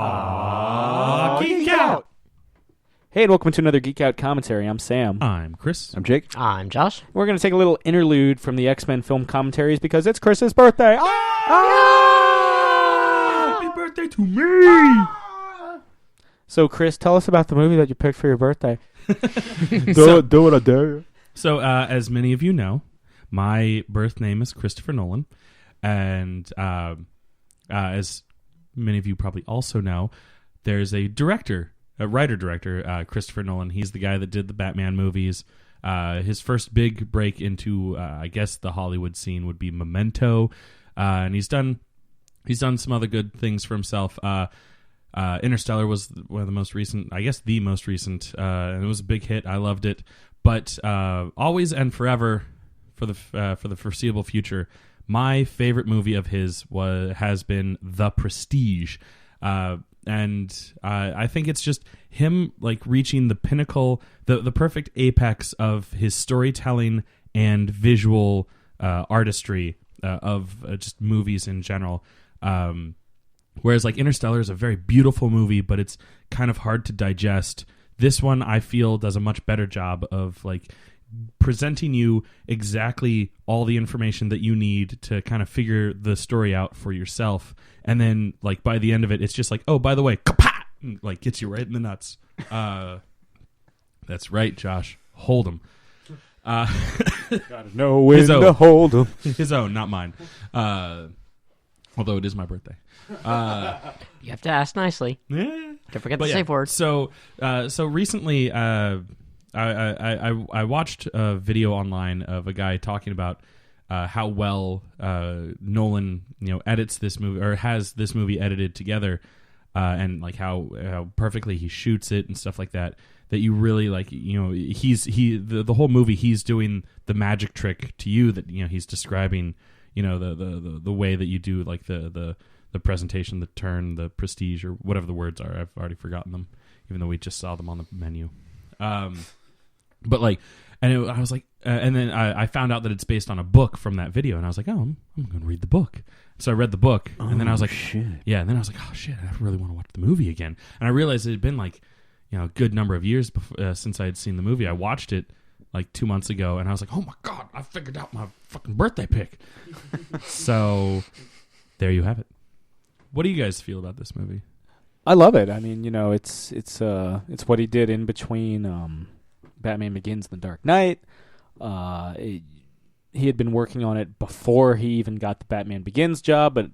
Geek Out! Hey, and welcome to another Geek Out commentary. I'm Sam. I'm Chris. I'm Jake. I'm Josh. We're going to take a little interlude from the X-Men film commentaries because it's Chris's birthday. Happy birthday to me! So, Chris, tell us about the movie that you picked for your birthday. Do it, I dare you. So, as many of you know, my birth name is Christopher Nolan. And as many of you probably also know, there's a writer-director, Christopher Nolan. He's the guy that did the Batman movies. His first big break into, I guess, the Hollywood scene would be Memento. And he's done some other good things for himself. Interstellar was one of the most recent, I guess the most recent, and it was a big hit. I loved it. But always and forever, for the foreseeable future, my favorite movie of his has been The Prestige. And I think it's just him like reaching the pinnacle, the perfect apex of his storytelling and visual artistry of just movies in general. Whereas like Interstellar is a very beautiful movie, but it's kind of hard to digest. This one I feel does a much better job of like presenting you exactly all the information that you need to kind of figure the story out for yourself. And then like by the end of it, it's just like, oh, by the way, kapat! And, like gets you right in the nuts. That's right, Josh. Hold him. Gotta know when to hold him. His own, not mine. Although it is my birthday. You have to ask nicely. Yeah. Don't forget the safe word. So recently, I watched a video online of a guy talking about how well Nolan, edits this movie or has this movie edited together, and like how perfectly he shoots it and stuff like that. That you really like, the whole movie he's doing the magic trick to you that he's describing, the way that you do like the presentation, the turn, the prestige, or whatever the words are. I've already forgotten them, even though we just saw them on the menu. But like, I was like, and then I found out that it's based on a book from that video, and I was like, oh, I'm going to read the book. So I read the book, and then I was like, shit. Yeah, and then I was like, oh shit, I really want to watch the movie again. And I realized it had been like, a good number of years before, since I had seen the movie. I watched it like 2 months ago, and I was like, oh my god, I figured out my fucking birthday pick. So there you have it. What do you guys feel about this movie? I love it. I mean, it's what he did in between Batman Begins and The Dark Knight. He had been working on it before he even got the Batman Begins job, but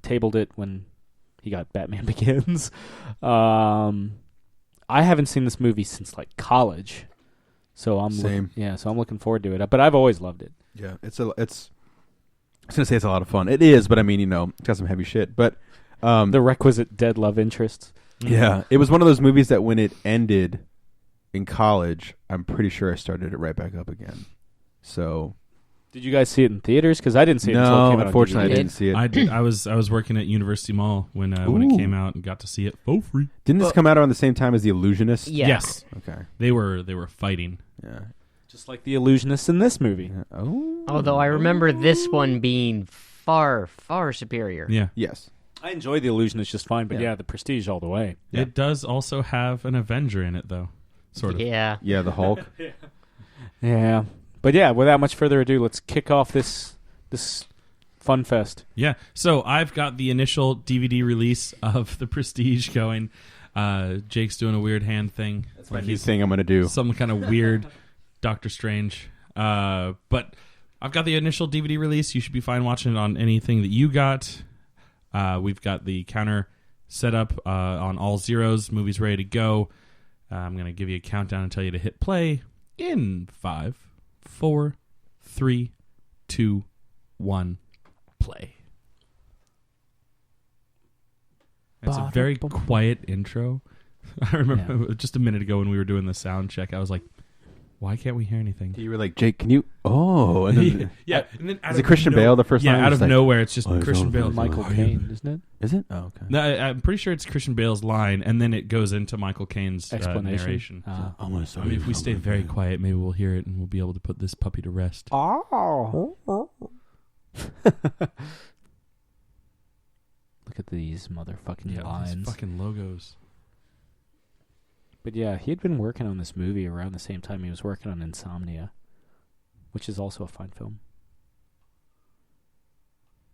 tabled it when he got Batman Begins. I haven't seen this movie since like college, so I'm looking forward to it. But I've always loved it. Yeah, I was gonna say it's a lot of fun. It is, but I mean, it's got some heavy shit. But the requisite dead love interests. Yeah, it was one of those movies that when it ended in college, I'm pretty sure I started it right back up again. So, did you guys see it in theaters? Because I didn't see it until it came out. Unfortunately, I didn't see it. I did. I was working at University Mall when it came out and got to see it for free. Didn't this come out around the same time as The Illusionist? Yeah. Yes. Okay. They were fighting. Yeah. Just like the Illusionists in this movie. Yeah. Oh. Although I remember this one being far, far superior. Yeah. Yes. I enjoy the Illusionist just fine, but yeah, the Prestige all the way. Yeah. It does also have an Avenger in it, though. Sort of. Yeah. Yeah, the Hulk. Yeah. But yeah, without much further ado, let's kick off this fun fest. Yeah. So I've got the initial DVD release of The Prestige going. Jake's doing a weird hand thing. That's my new thing I'm going to do. Some kind of weird Doctor Strange. But I've got the initial DVD release. You should be fine watching it on anything that you got. We've got the counter set up on all zeros. Movie's ready to go. I'm going to give you a countdown and tell you to hit play in 5, 4, 3, 2, 1, play. It's a very quiet intro. I remember just a minute ago when we were doing the sound check, I was like, why can't we hear anything? You were like, Jake, can you... Oh. And then, yeah. And then is it Christian Bale the first time? Yeah, out of nowhere, it's just Christian Bale. Michael Caine, isn't it? Is it? Oh, okay. No, I'm pretty sure it's Christian Bale's line, and then it goes into Michael Caine's narration. If we stay very quiet, maybe we'll hear it, and we'll be able to put this puppy to rest. Oh. Look at these motherfucking Yeah, lines. these fucking logos. But yeah, he had been working on this movie around the same time he was working on Insomnia, which is also a fine film.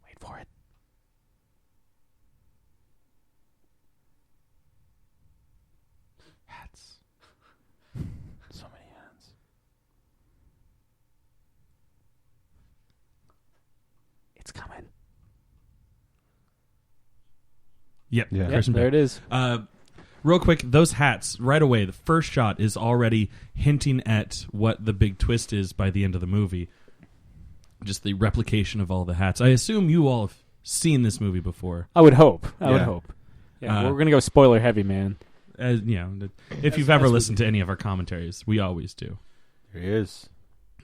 Wait for it. Hats. So many hats. It's coming. Yep. Yeah. Christian There Bale. it is. Real quick, those hats, right away, the first shot is already hinting at what the big twist is by the end of the movie. Just the replication of all the hats. I assume you all have seen this movie before. I would hope. I would Yeah. hope. Yeah, Uh, we're going to go spoiler heavy, man. If you've ever listened to any of our commentaries, we always do. There he is.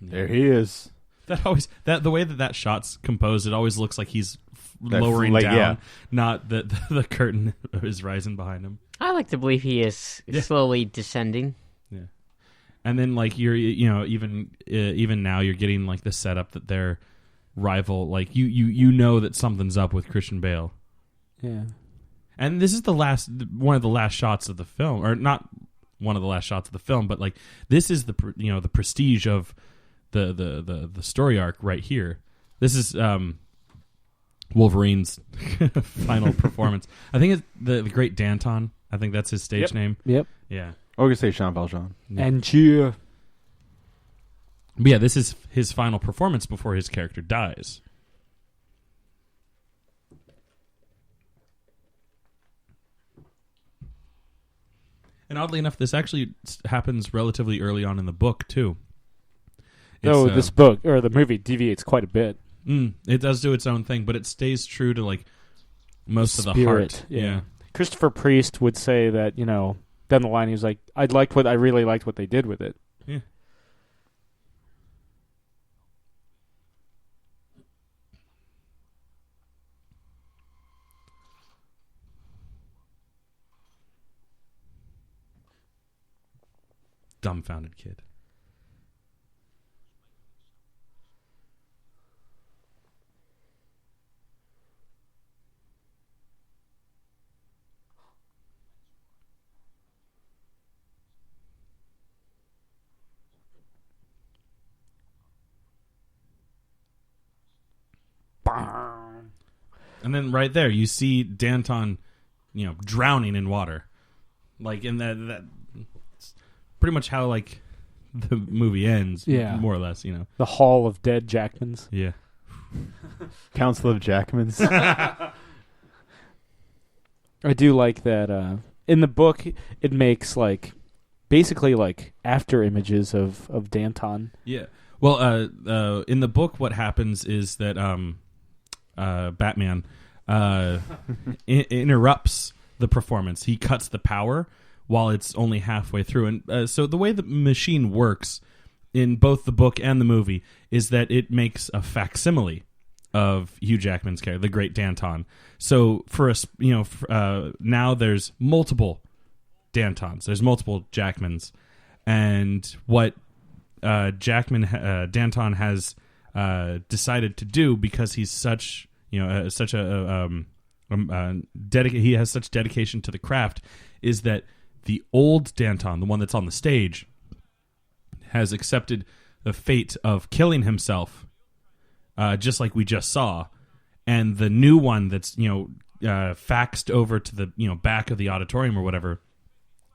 There he is. The way that shot's composed, it always looks like he's That lowering like, down, yeah. not that the curtain is rising behind him. I like to believe he is slowly descending. Yeah, and then like even now you're getting like the setup that they're rival. Like you know that something's up with Christian Bale. Yeah. And this is one of the last shots of the film, or not one of the last shots of the film, but like this is the prestige of the story arc right here. This is Wolverine's final performance. I think it's the Great Danton. I think that's his stage name. Yep. Yeah. Or we could say Jean Valjean. Yeah. And cheer. But yeah, this is his final performance before his character dies. And oddly enough, this actually happens relatively early on in the book, too. Though this book, or the movie, deviates quite a bit. It does do its own thing, but it stays true to, like, most of the Spirit, heart. yeah. Christopher Priest would say that, down the line, he was like, I really liked what they did with it. Yeah. Dumbfounded kid. And then right there, you see Danton, drowning in water, like in that. Pretty much how like the movie ends, more or less. The Hall of Dead Jackmans. Yeah. Council of Jackmans. I do like that. In the book, it makes basically after images of Danton. Yeah. Well, in the book, what happens is that Batman interrupts the performance. He cuts the power while it's only halfway through. And so the way the machine works in both the book and the movie is that it makes a facsimile of Hugh Jackman's character, the Great Danton. So for us, now there's multiple Dantons. There's multiple Jackmans. And what Danton has decided to do, because he's such he has such dedication to the craft, is that the old Danton, the one that's on the stage, has accepted the fate of killing himself, just like we just saw. And the new one that's, faxed over to the, back of the auditorium or whatever,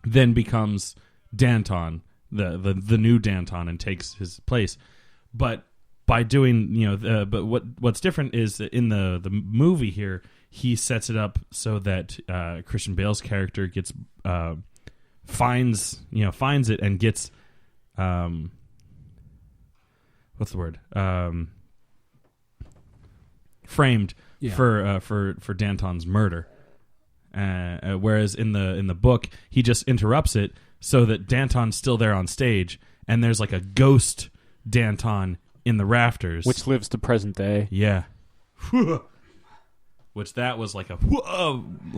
then becomes Danton, the new Danton, and takes his place. But by doing, but what's different is that in the movie here, he sets it up so that Christian Bale's character gets finds it and gets what's the word, framed for Danton's murder. Whereas in the book, he just interrupts it so that Danton's still there on stage, and there's like a ghost Danton in the rafters, Which lives to present day. yeah. Which that was like a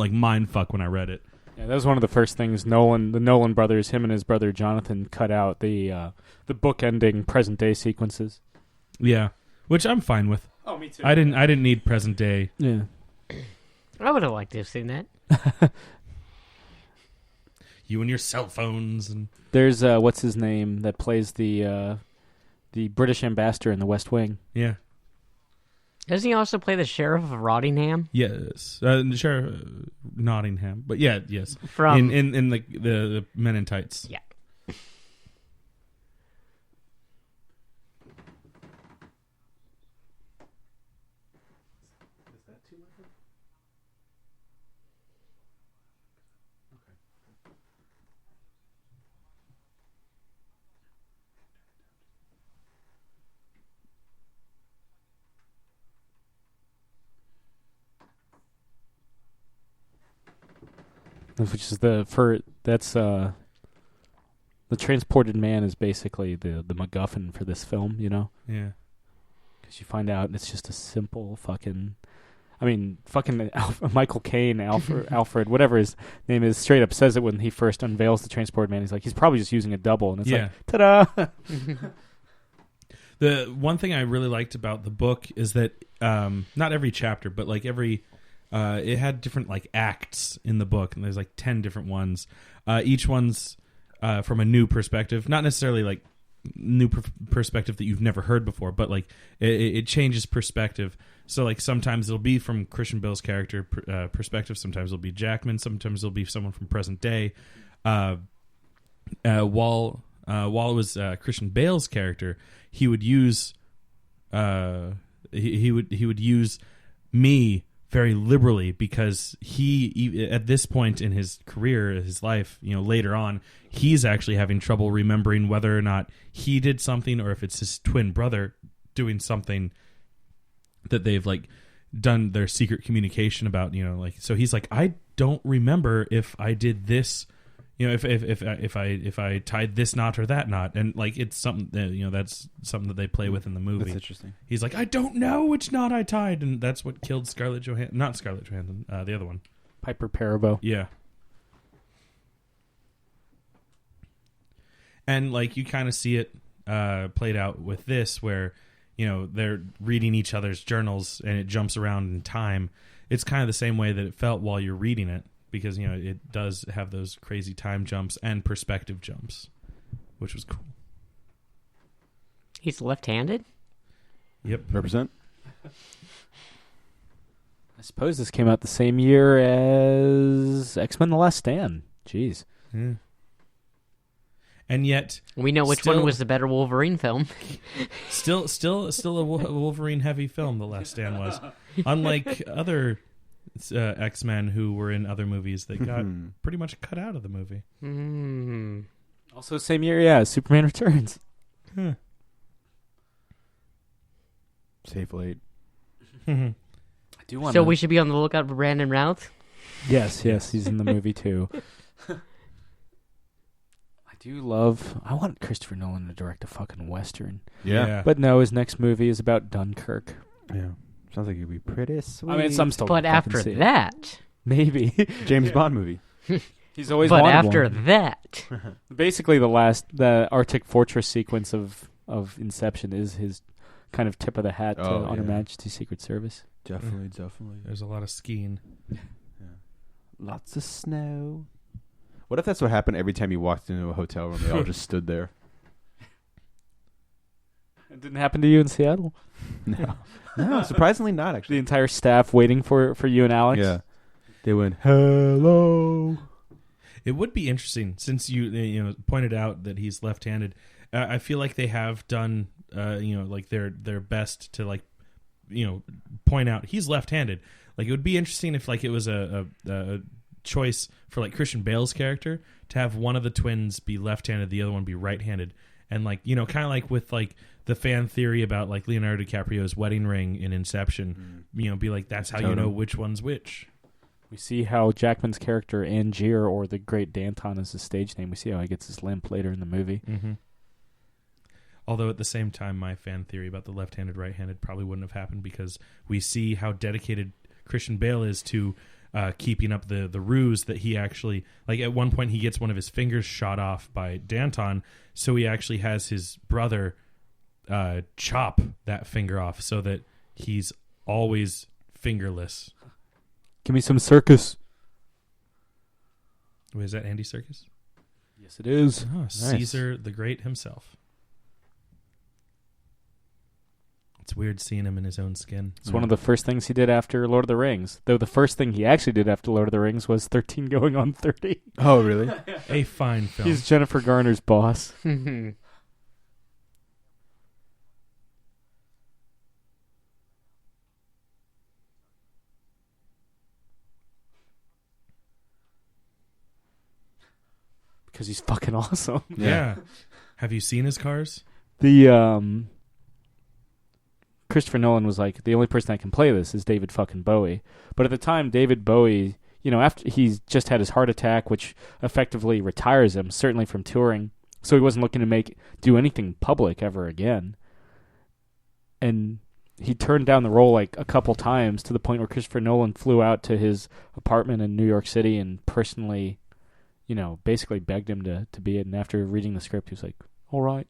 mind fuck when I read it. Yeah, that was one of the first things the Nolan brothers, him and his brother Jonathan, cut out the book-ending present-day sequences. Yeah, which I'm fine with. Oh, me too. I didn't need present day. Yeah. I would have liked to have seen that. You and your cell phones and There's what's his name that plays the British ambassador in The West Wing. yeah. Doesn't he also play the sheriff of Rottingham? Yes, Sheriff Nottingham, but yeah, yes, From in the Men in Tights. yeah. Which is the transported man is basically the MacGuffin for this film, you know? Yeah, Because you find out it's just a simple fucking... I mean, fucking Michael Caine, Alfred, whatever his name is, straight up says it when he first unveils the transported man. He's like, he's probably just using a double. And it's like, ta-da! The one thing I really liked about the book is that not every chapter, but like every... it had different like acts in the book, and there's like 10 different ones. Each one's from a new perspective, not necessarily like new perspective that you've never heard before, but like it changes perspective. So like sometimes it'll be from Christian Bale's character perspective, sometimes it'll be Jackman, sometimes it'll be someone from present day. While it was Christian Bale's character, he would use he would use me very liberally, because he at this point in his career, his life, you know, later on, he's actually having trouble remembering whether or not he did something or if it's his twin brother doing something that they've like done their secret communication about, you know, like, so he's like, I don't remember if I did this, you know, if I tied this knot or that knot, and like it's something that, you know, that's something that they play with in the movie. That's interesting. He's like, I don't know which knot I tied, and that's what killed Scarlett Johansson. Not Scarlett Johansson, the other one. Piper Perabo. Yeah. And like you kind of see it played out with this, where, you know, they're reading each other's journals and it jumps around in time. It's kind of the same way that it felt while you're reading it, because, you know, it does have those crazy time jumps and perspective jumps, which was cool. He's left-handed? Yep. Represent. I suppose this came out the same year as X-Men: The Last Stand. Jeez. Yeah. And yet, We know which one was the better Wolverine film. still a Wolverine heavy film. The Last Stand was, unlike other X-Men who were in other movies that got pretty much cut out of the movie. Mm. Also same year, yeah, Superman Returns. Huh. Safe late. I do want So we should be on the lookout for Brandon Routh? Yes, he's in the movie too. I want Christopher Nolan to direct a fucking Western. Yeah. But no, his next movie is about Dunkirk. Yeah. Sounds like it'd be pretty sweet. I mean, some still But fucking after see it. that... Maybe. James Bond movie. He's always But wanted after one. that... Basically, the Arctic Fortress sequence of Inception is his kind of tip of the hat to Oh, On Her yeah. Majesty's Secret Service. Definitely. There's a lot of skiing. Lots of snow. What if that's what happened every time you walked into a hotel room? They all just stood there. It didn't happen to you in Seattle? No, surprisingly not, The actually. entire staff waiting for you and Alex? Yeah. They went, hello. It would be interesting, since you know pointed out that he's left-handed. I feel like they have done you know, like their best to, like, you know, point out he's left-handed. Like, it would be interesting if, like, it was a choice for, like, Christian Bale's character to have one of the twins be left-handed, the other one be right-handed, and, like, you know, kind of like with, like, the fan theory about, like, Leonardo DiCaprio's wedding ring in Inception. You know, be like, that's how you know which one's which. We see how Jackman's character, Angier, or the Great Danton is his stage name. We see how he gets his limp later in the movie. Mm-hmm. Although at the same time, my fan theory about the left-handed, right-handed probably wouldn't have happened, because we see how dedicated Christian Bale is to keeping up the ruse that he actually, like, at one point he gets one of his fingers shot off by Danton, so he actually has his brother chop that finger off so that he's always fingerless. Give me some circus. Wait, is that Andy Serkis? Yes, it is. Oh, Caesar the Great himself. It's weird seeing him in his own skin. It's one of the first things he did after Lord of the Rings. Though the first thing he actually did after Lord of the Rings was 13 going on 30. Oh, really? A fine film. He's Jennifer Garner's boss. Because he's fucking awesome. Yeah. Have you seen his cars? The Christopher Nolan was like, the only person that can play this is David fucking Bowie. But at the time, David Bowie, after he's just had his heart attack, which effectively retires him, certainly from touring. So he wasn't looking to do anything public ever again. And he turned down the role like a couple times to the point where Christopher Nolan flew out to his apartment in New York City and personally, basically begged him to be it. And after reading the script, he was like, all right.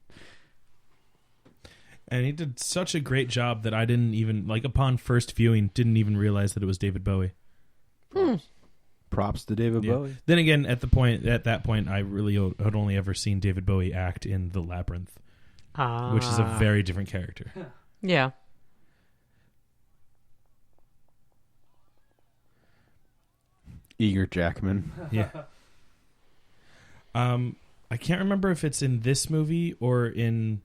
And he did such a great job that I didn't even, upon first viewing, didn't even realize that it was David Bowie. Props to David Bowie. Then again, at that point, I really had only ever seen David Bowie act in The Labyrinth, which is a very different character. Yeah. Hugh Jackman. Yeah. I can't remember if it's in this movie or in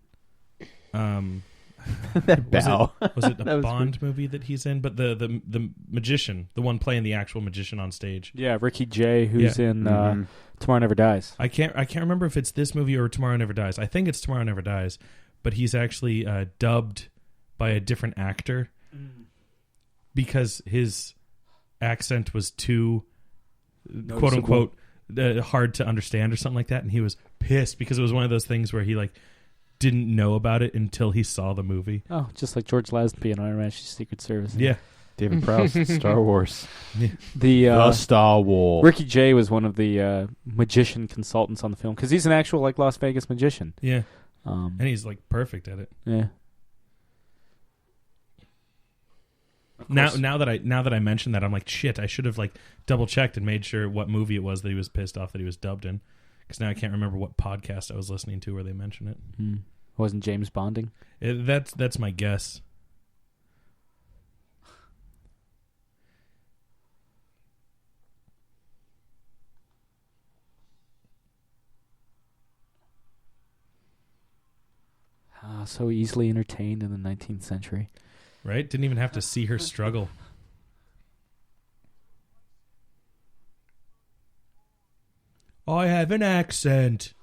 That bow. Was it a That was Bond movie that he's in? But the magician, the one playing the actual magician on stage. Yeah, Ricky Jay, who's in Tomorrow Never Dies. I can't remember if it's this movie or Tomorrow Never Dies. I think it's Tomorrow Never Dies, but he's actually dubbed by a different actor because his accent was too quote unquote hard to understand or something like that, and he was pissed because it was one of those things where he didn't know about it until he saw the movie. Oh, just like George Lazenby in Iron Majesty's Secret Service. Yeah. David Prowse, Star Wars. Yeah. The Star Wars. Ricky Jay was one of the magician consultants on the film because he's an actual Las Vegas magician. Yeah. And he's perfect at it. Yeah. Now that I mentioned that, I'm like, shit, I should have double checked and made sure what movie it was that he was pissed off that he was dubbed in. Because now I can't remember what podcast I was listening to where they mention it. Wasn't James Bonding? That's my guess. So easily entertained in the 19th century. Right? Didn't even have to see her struggle. I have an accent.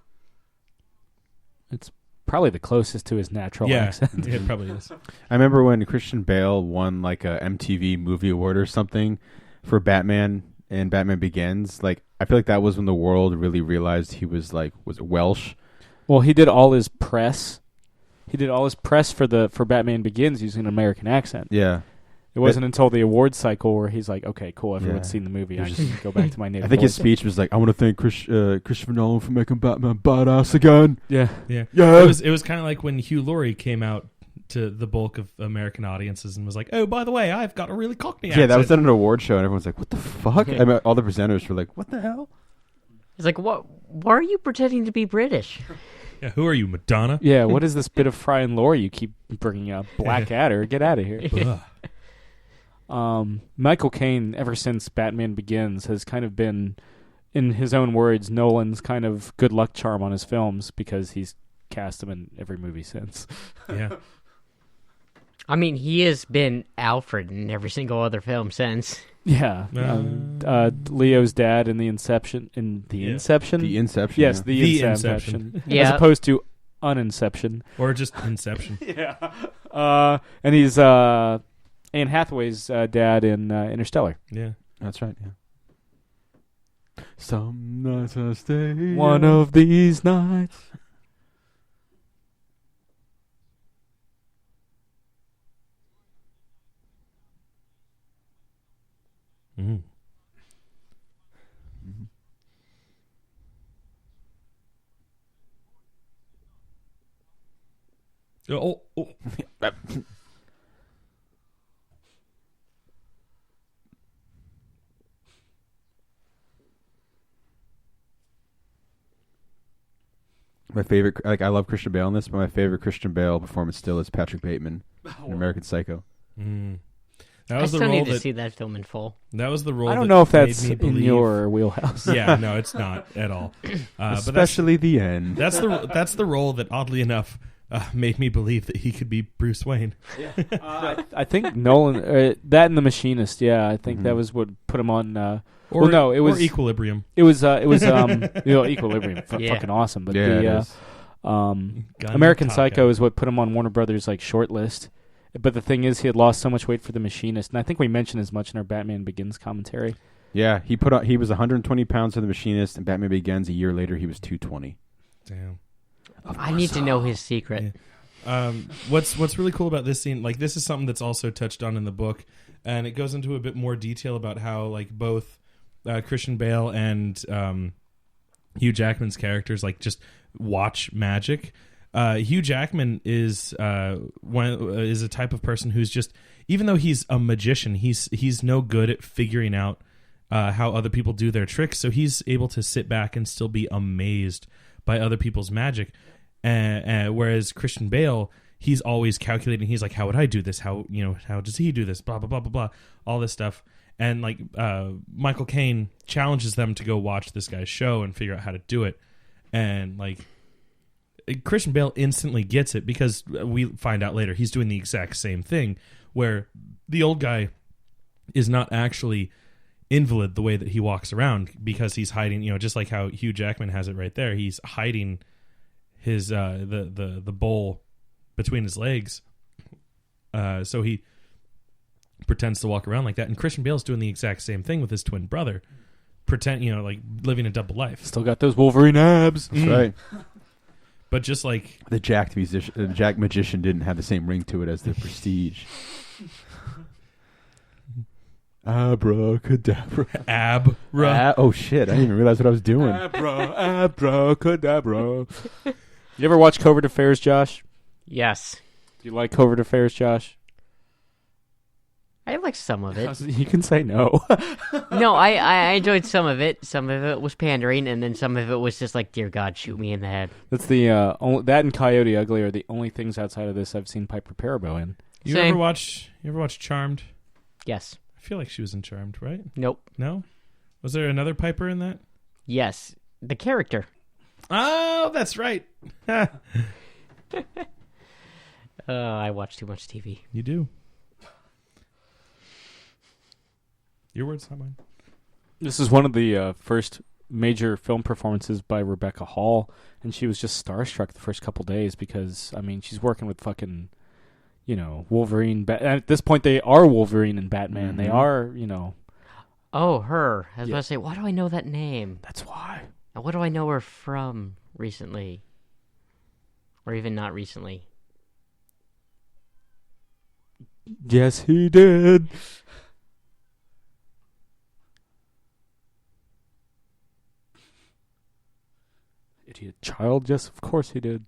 It's probably the closest to his natural accent. Yeah, it probably is. I remember when Christian Bale won a MTV Movie Award or something for Batman and Batman Begins. I feel like that was when the world really realized he was was it Welsh? Well, he did all his press. He did all his press for Batman Begins using an American accent. Yeah. It wasn't until the awards cycle where he's like, okay, cool, everyone's seen the movie. I can go back to my native I think his voice. speech was I want to thank Christopher Nolan for making Batman badass again. Yeah. Yeah. Yeah. It was kind of like when Hugh Laurie came out to the bulk of American audiences and was like, oh, by the way, I've got a really Cockney accent. Yeah, that was at an award show, and everyone's like, what the fuck? I mean, all the presenters were like, what the hell? He's like, what? Why are you pretending to be British? Yeah, who are you, Madonna? Yeah, what is this bit of Fry and Laurie you keep bringing up? Blackadder, get out of here. Michael Caine, ever since Batman Begins, has kind of been, in his own words, Nolan's kind of good luck charm on his films because he's cast him in every movie since. Yeah. I mean, he has been Alfred in every single other film since. Yeah. Leo's dad in Inception. Inception? The Inception. Yes, yeah. the Inception. As opposed to Uninception. Or just Inception. Yeah. And he's Anne Hathaway's dad in Interstellar. Yeah. That's right, yeah. Some nights I stay. One of these nights. Mm. Oh. My favorite, like I love Christian Bale in this, but my favorite Christian Bale performance still is Patrick Bateman in American Psycho. Mm. I That was the still role need to that. see that film in full. That was the role. I don't that know if made that's me in believe- your wheelhouse. Yeah, no, it's not at all. But Especially the end. that's the role that oddly enough made me believe that he could be Bruce Wayne. I think Nolan, that and The Machinist. Yeah, I think that was what put him on. Well, no, it was or Equilibrium. It was Equilibrium, fucking awesome. But Yeah, American Gun Psycho Taco. is what put him on Warner Brothers like short list. But the thing is, he had lost so much weight for The Machinist, and I think we mentioned as much in our Batman Begins commentary. Yeah, he was 120 pounds for The Machinist, and Batman Begins a year later he was 220. Damn. I need to know his secret. Yeah. What's really cool about this scene, like this is something that's also touched on in the book, and it goes into a bit more detail about how like both Christian Bale and Hugh Jackman's characters like just watch magic. Hugh Jackman is a type of person who's just, even though he's a magician, he's no good at figuring out how other people do their tricks. So he's able to sit back and still be amazed by other people's magic. Whereas Christian Bale, he's always calculating. He's like, how would I do this? How does he do this? Blah blah blah blah blah. All this stuff. And like Michael Caine challenges them to go watch this guy's show and figure out how to do it. And like Christian Bale instantly gets it because we find out later he's doing the exact same thing, where the old guy is not actually invalid the way that he walks around because he's hiding, just like how Hugh Jackman has it right there. He's hiding his the bowl between his legs, so he pretends to walk around like that. And Christian Bale's doing the exact same thing with his twin brother, like living a double life. Still got those Wolverine abs. That's right. But just like The Jack Magician didn't have the same ring to it as the Prestige. Abracadabra. Oh shit! I didn't even realize what I was doing. Abracadabra. You ever watch Covert Affairs, Josh? Yes. Do you like Covert Affairs, Josh? I like some of it. You can say no. No, I enjoyed some of it. Some of it was pandering, and then some of it was just like, dear God, shoot me in the head. That's the that and Coyote Ugly are the only things outside of this I've seen Piper Perabo in. you Same. ever watch Charmed? Yes. I feel like she was in Charmed, right? Nope. No? Was there another Piper in that? Yes. The character. Oh, that's right. I watch too much TV. You do. Your words, not mine. This is one of the first major film performances by Rebecca Hall, and she was just starstruck the first couple days because, I mean, she's working with fucking, Wolverine. At this point, they are Wolverine and Batman. Mm-hmm. They are, Oh, her. I was Yeah. about to say, why do I know that name? That's why. And what do I know her from recently? Or even not recently? Yes, he did. Idiot child. Yes, of course he did.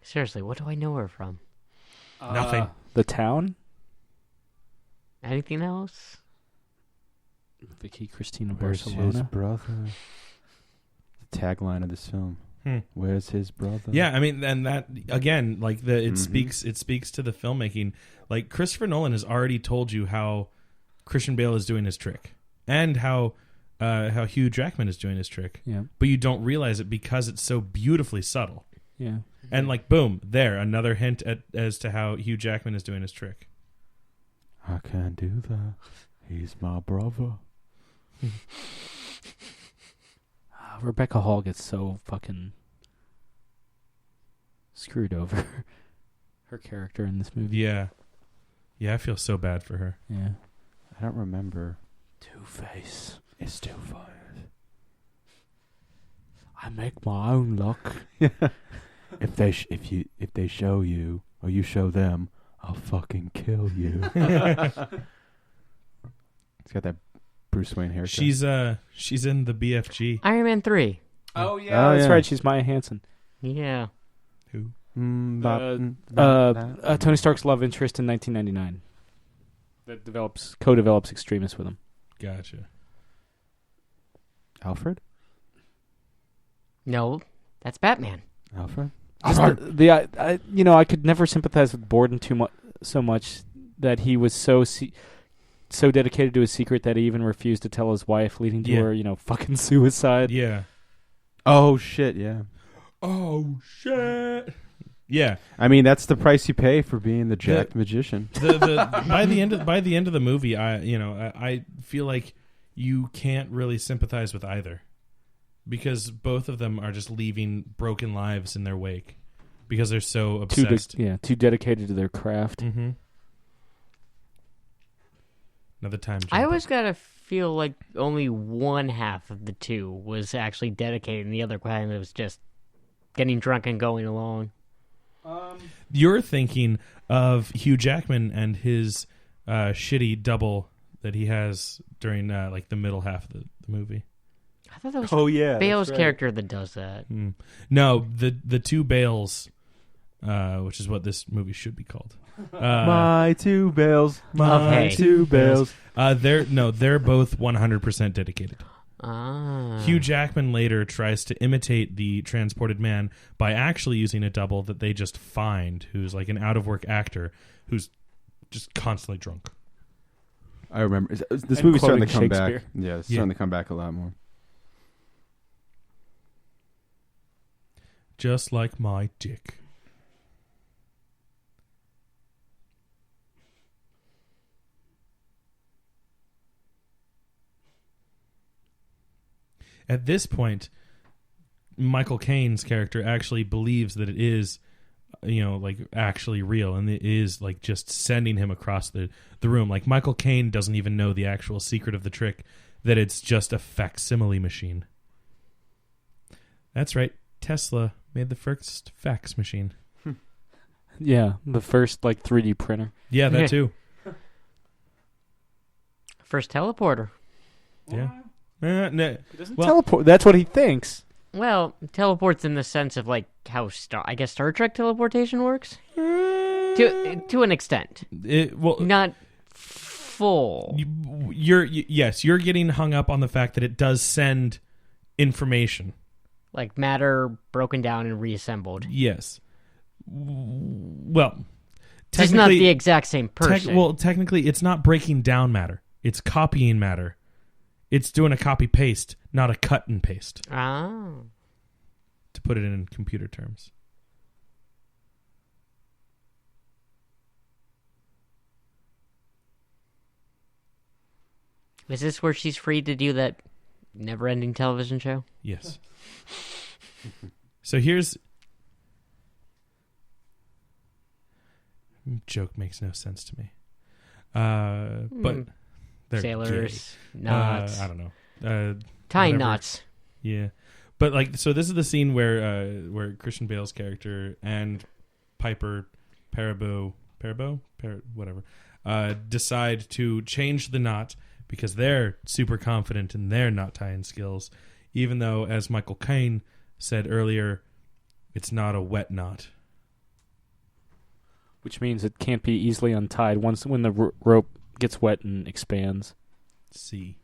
Seriously, what do I know her from? Nothing. The Town? Anything else? Vicky Cristina Where's his Barcelona. brother? The tagline of this film. Hmm. Where's his brother? Yeah, I mean, and that again, like it Mhm. speaks to the filmmaking. Like Christopher Nolan has already told you how Christian Bale is doing his trick, and how Hugh Jackman is doing his trick, Yeah, but you don't realize it because it's so beautifully subtle. yeah. And like, boom, there, another hint as to how Hugh Jackman is doing his trick. I can't do that. He's my brother. Rebecca Hall gets so fucking screwed over. Her character in this movie. Yeah, I feel so bad for her. Yeah. I don't remember. Two-Face. It's too fine. I make my own luck. If they show you or you show them, I'll fucking kill you. It's got that Bruce Wayne haircut. She's in the BFG. Iron Man 3. Oh, yeah. That's yeah. right. She's Maya Hansen. Yeah. Tony Stark's love interest in 1999. That co-develops Extremis with him. Gotcha. Alfred? No, that's Batman. Alfred? I could never sympathize with Borden so much that he was so dedicated to his secret that he even refused to tell his wife, leading to her, fucking suicide. Yeah. Oh shit! Yeah. Oh shit! Yeah. I mean, that's the price you pay for being the jacked magician. By the end of the movie, I feel like you can't really sympathize with either, because both of them are just leaving broken lives in their wake because they're so obsessed. Too dedicated to their craft. Mm-hmm. Another time jump. I always gotta feel like only one half of the two was actually dedicated, and the other kind was just getting drunk and going along. You're thinking of Hugh Jackman and his shitty double that he has during the middle half of the movie. I thought that was Bale's character that does that. No, the two Bales, which is what this movie should be called. My two Bales. Okay. Two Bales. They're both 100% dedicated. Ah. Hugh Jackman later tries to imitate the transported man by actually using a double that they just find, who's like an out-of-work actor who's just constantly drunk. I remember. This movie's starting to come back. Shakespeare. Yeah, it's starting to come back a lot more. Just like my dick. At this point, Michael Caine's character actually believes that it is, actually real, and it is just sending him across the room. Like, Michael Caine doesn't even know the actual secret of the trick, that it's just a facsimile machine. That's right. Tesla made the first fax machine. Yeah, the first 3D printer. Yeah, that too. First teleporter. Yeah. No. He doesn't teleport. That's what he thinks. Well, teleports in the sense of how Star Trek teleportation works to an extent. Not full. You're getting hung up on the fact that it does send information, like matter broken down and reassembled. Yes. Well, it's not the exact same person. Technically, it's not breaking down matter. It's copying matter. It's doing a copy-paste, not a cut and paste. Ah. To put it in computer terms. Is this where she's free to do that never-ending television show? Yes. So here's... Joke makes no sense to me. But... They're sailors, knots. I don't know. Tying knots. Yeah. But so this is the scene where Christian Bale's character and Piper whatever, decide to change the knot because they're super confident in their knot tying skills, even though, as Michael Caine said earlier, it's not a wet knot. Which means it can't be easily untied when the rope gets wet and expands. See.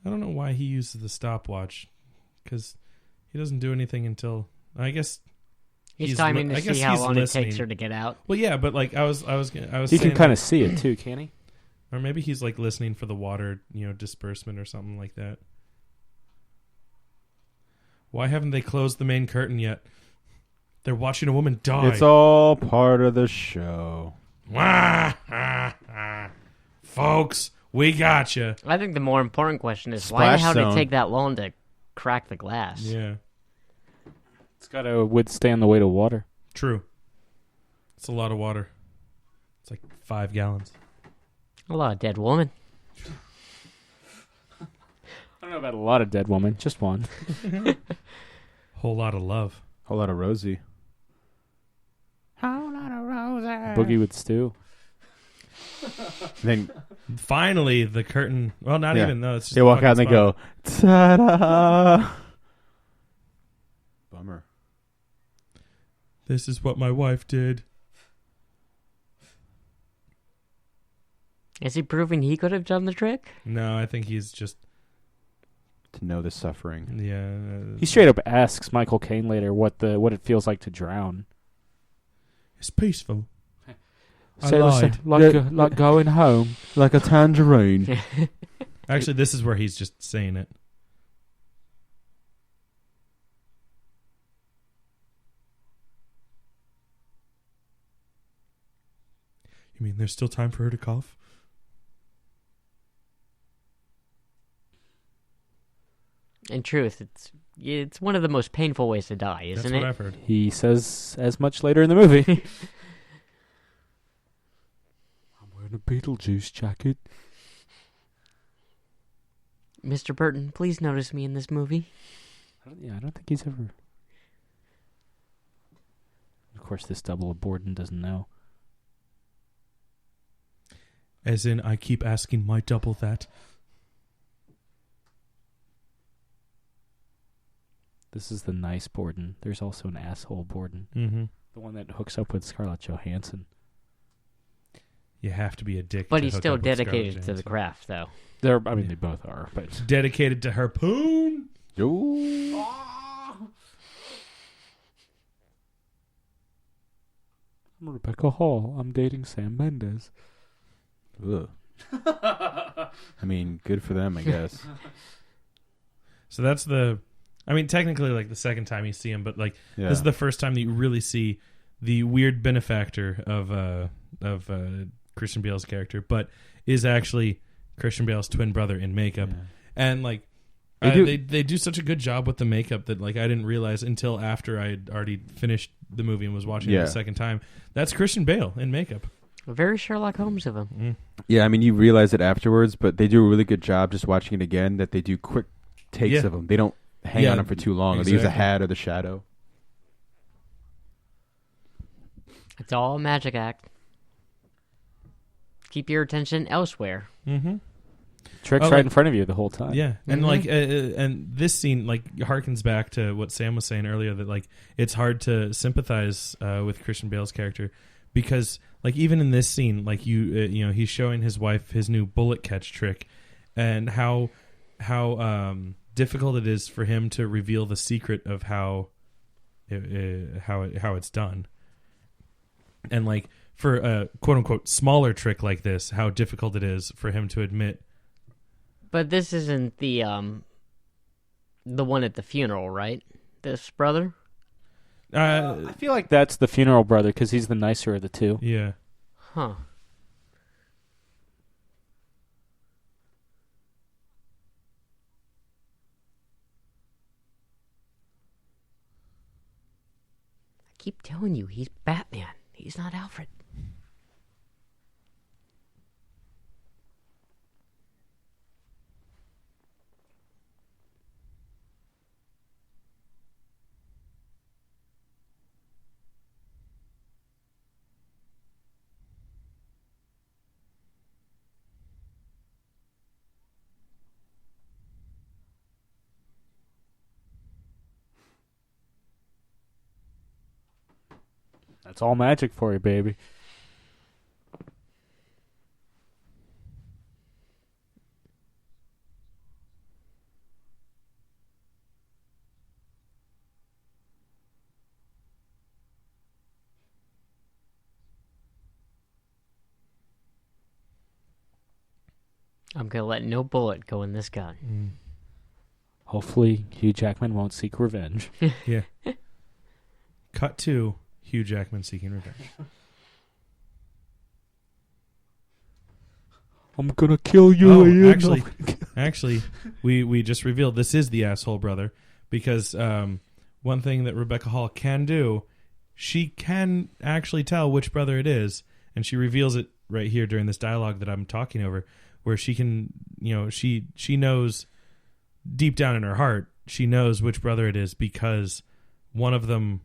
I don't know why he uses the stopwatch, because he doesn't do anything until, I guess, he's timing to see how long it takes her to get out. Well, yeah, but I was. He can kind of see it too, can't he? Or maybe he's listening for the water, disbursement or something like that. Why haven't they closed the main curtain yet? They're watching a woman die. It's all part of the show. Folks, we got you. I think the more important question is why the hell did it take that long to crack the glass? Yeah. It's got to withstand the weight of water. True. It's a lot of water. It's 5 gallons. A lot of dead woman. I don't know about a lot of dead women, just one. Whole lot of love. Whole lot of Rosie. Whole lot of roses. Boogie with Stu. Then Finally, the curtain. Well, not even though it's just they walk out and they go, ta-da! Bummer. This is what my wife did. Is he proving he could have done the trick? No, I think he's just To know the suffering. yeah. He straight up asks Michael Caine later what it feels like to drown. It's peaceful. I So lied. like going home. Like a tangerine. Actually, this is where he's just saying it. You mean there's still time for her to cough? In truth, it's one of the most painful ways to die, isn't That's it? what I've heard. He says as much later in the movie. I'm wearing a Beetlejuice jacket. Mr. Burton, please notice me in this movie. I don't think he's ever... Of course, this double of Borden doesn't know. As in, I keep asking my double that. This is the nice Borden. There's also an asshole Borden. Mm-hmm. The one that hooks up with Scarlett Johansson. You have to be a dick. But to he's hook still up with Scarlett dedicated to the Johansson. craft, though. They both are, but... Dedicated to harpoon. Ooh. I'm Rebecca Hall. I'm dating Sam Mendes. Ugh. I mean, good for them, I guess. So that's the... I mean, technically, like, the second time you see him, but, like, Yeah. this is the first time that you really see the weird benefactor of Christian Bale's character, but is actually Christian Bale's twin brother in makeup. Yeah. And, like, They they do such a good job with the makeup that, like, I didn't realize until after I had already finished the movie and was watching it the second time. That's Christian Bale in makeup. Very Sherlock Holmes of him. Yeah, I mean, you realize it afterwards, but they do a really good job just watching it again that they do quick takes of them. They don't hang on them for too long. Or they use a hat or the shadow. It's all a magic act. Keep your attention elsewhere. Mm-hmm. Trick's right in front of you the whole time. Yeah, and and this scene like harkens back to what Sam was saying earlier, that like it's hard to sympathize with Christian Bale's character because like even in this scene, like you know he's showing his wife his new bullet catch trick, and how difficult it is for him to reveal the secret of how it's done, and like for a quote unquote smaller trick like this, how difficult it is for him to admit. But this isn't the one at the funeral, right? This brother? I feel like that's the funeral brother because he's the nicer of the two. Yeah. Huh. I keep telling you, he's Batman. He's not Alfred. That's all magic for you, baby. I'm gonna let no bullet go in this gun. Hopefully, Hugh Jackman won't seek revenge. Yeah. Cut to Hugh Jackman seeking revenge. I'm gonna kill you. Ian. Actually, we just revealed this is the asshole brother because one thing that Rebecca Hall can do, she can actually tell which brother it is, and she reveals it right here during this dialogue that I'm talking over, where she can, she knows deep down in her heart, she knows which brother it is because one of them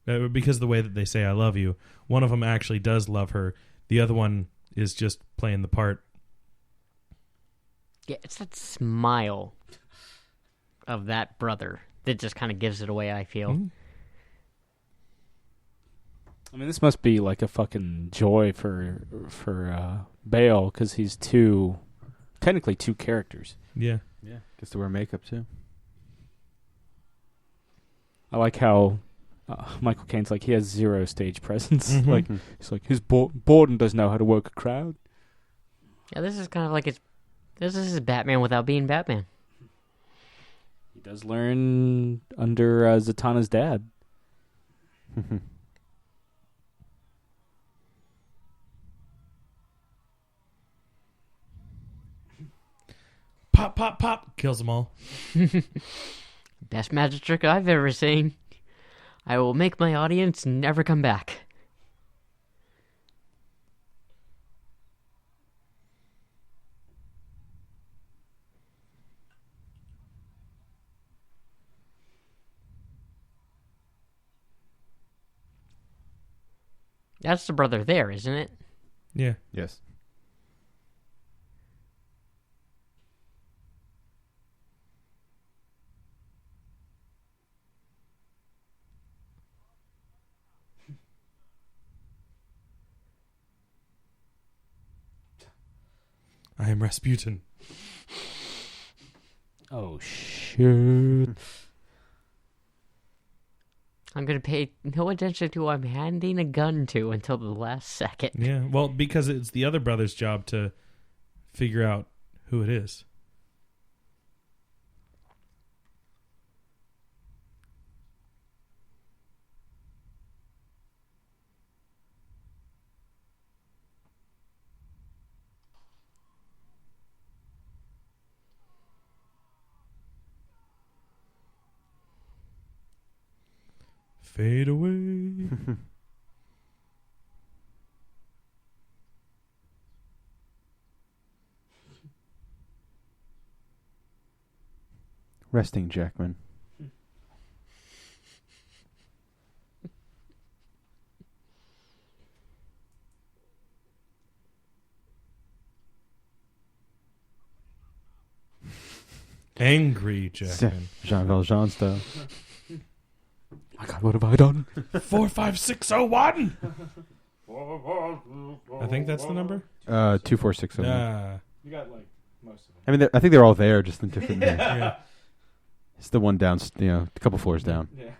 because of the way that they say "I love you." One of them actually does love her. The other one is just playing the part. Yeah, it's that smile of that brother that just kind of gives it away, I feel. Mm-hmm. I mean, this must be like a fucking joy for Bale, because he's technically two characters. Yeah. Yeah. Gets to wear makeup too. I like how Michael Caine's like, he has zero stage presence. Mm-hmm. Like, he's like, his Borden doesn't know how to work a crowd. Yeah, this is kind of like this is Batman without being Batman. He does learn under Zatanna's dad. Pop, pop, pop. Kills them all. Best magic trick I've ever seen. I will make my audience never come back. That's the brother there, isn't it? Yeah. Yes. I am Rasputin. Oh, shit. I'm going to pay no attention to who I'm handing a gun to until the last second. Yeah. Well, because it's the other brother's job to figure out who it is. Fade away. Resting Jackman. Angry Jackman. Jean Valjean style. My God, what have I done? 45601. I think that's the number. 2460. You got like most of them. I mean, I think they're all there, just in different. Yeah. It's the one down, a couple floors down. Yeah.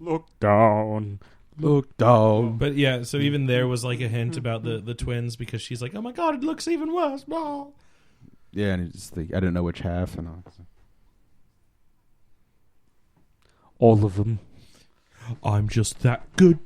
Look down. Look down. But yeah, so even there was like a hint about the twins, because she's like, "Oh my God, it looks even worse." No. Yeah, and it's like, I didn't know which half and all. All of them. I'm just that good.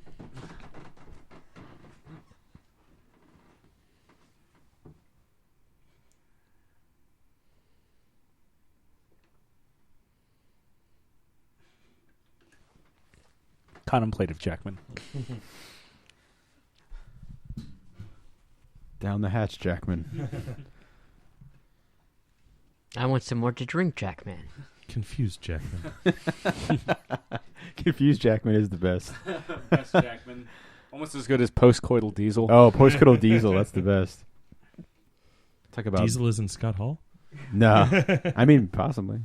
Contemplative Jackman. Down the hatch, Jackman. I want some more to drink, Jackman. Confused Jackman. Confused Jackman is the best. Best Jackman. Almost as good as postcoital Diesel. Oh, postcoital Diesel, that's the best. Talk about Diesel is in Scott Hall? No. I mean, possibly.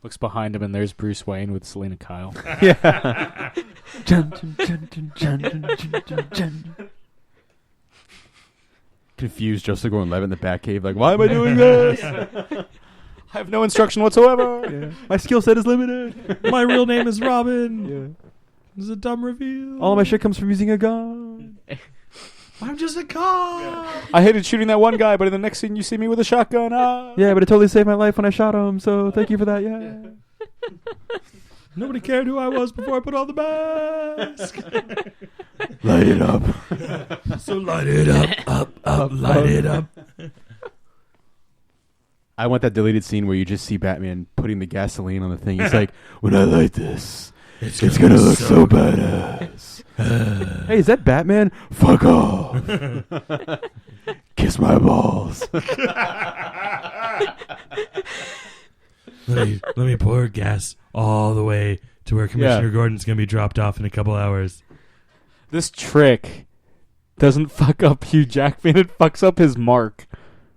Looks behind him, and there's Bruce Wayne with Selena Kyle. Yeah. Confused Joseph Gordon-Levitt in the Batcave, like, why am I doing this? I have no instruction whatsoever. Yeah. My skill set is limited. My real name is Robin. Yeah. This is a dumb reveal. All of my shit comes from using a gun. I'm just a cop. I hated shooting that one guy, but in the next scene you see me with a shotgun. Yeah, but it totally saved my life when I shot him, so thank you for that, yeah. Nobody cared who I was before I put on the mask. Light it up. So light it up, light it up. I want that deleted scene where you just see Batman putting the gasoline on the thing. He's like, when I light this, it's gonna look so badass. Hey, is that Batman? Fuck off. kiss my balls. let me pour gas all the way to where Commissioner Gordon's going to be dropped off in a couple hours. This trick doesn't fuck up Hugh Jackman. It fucks up his mark.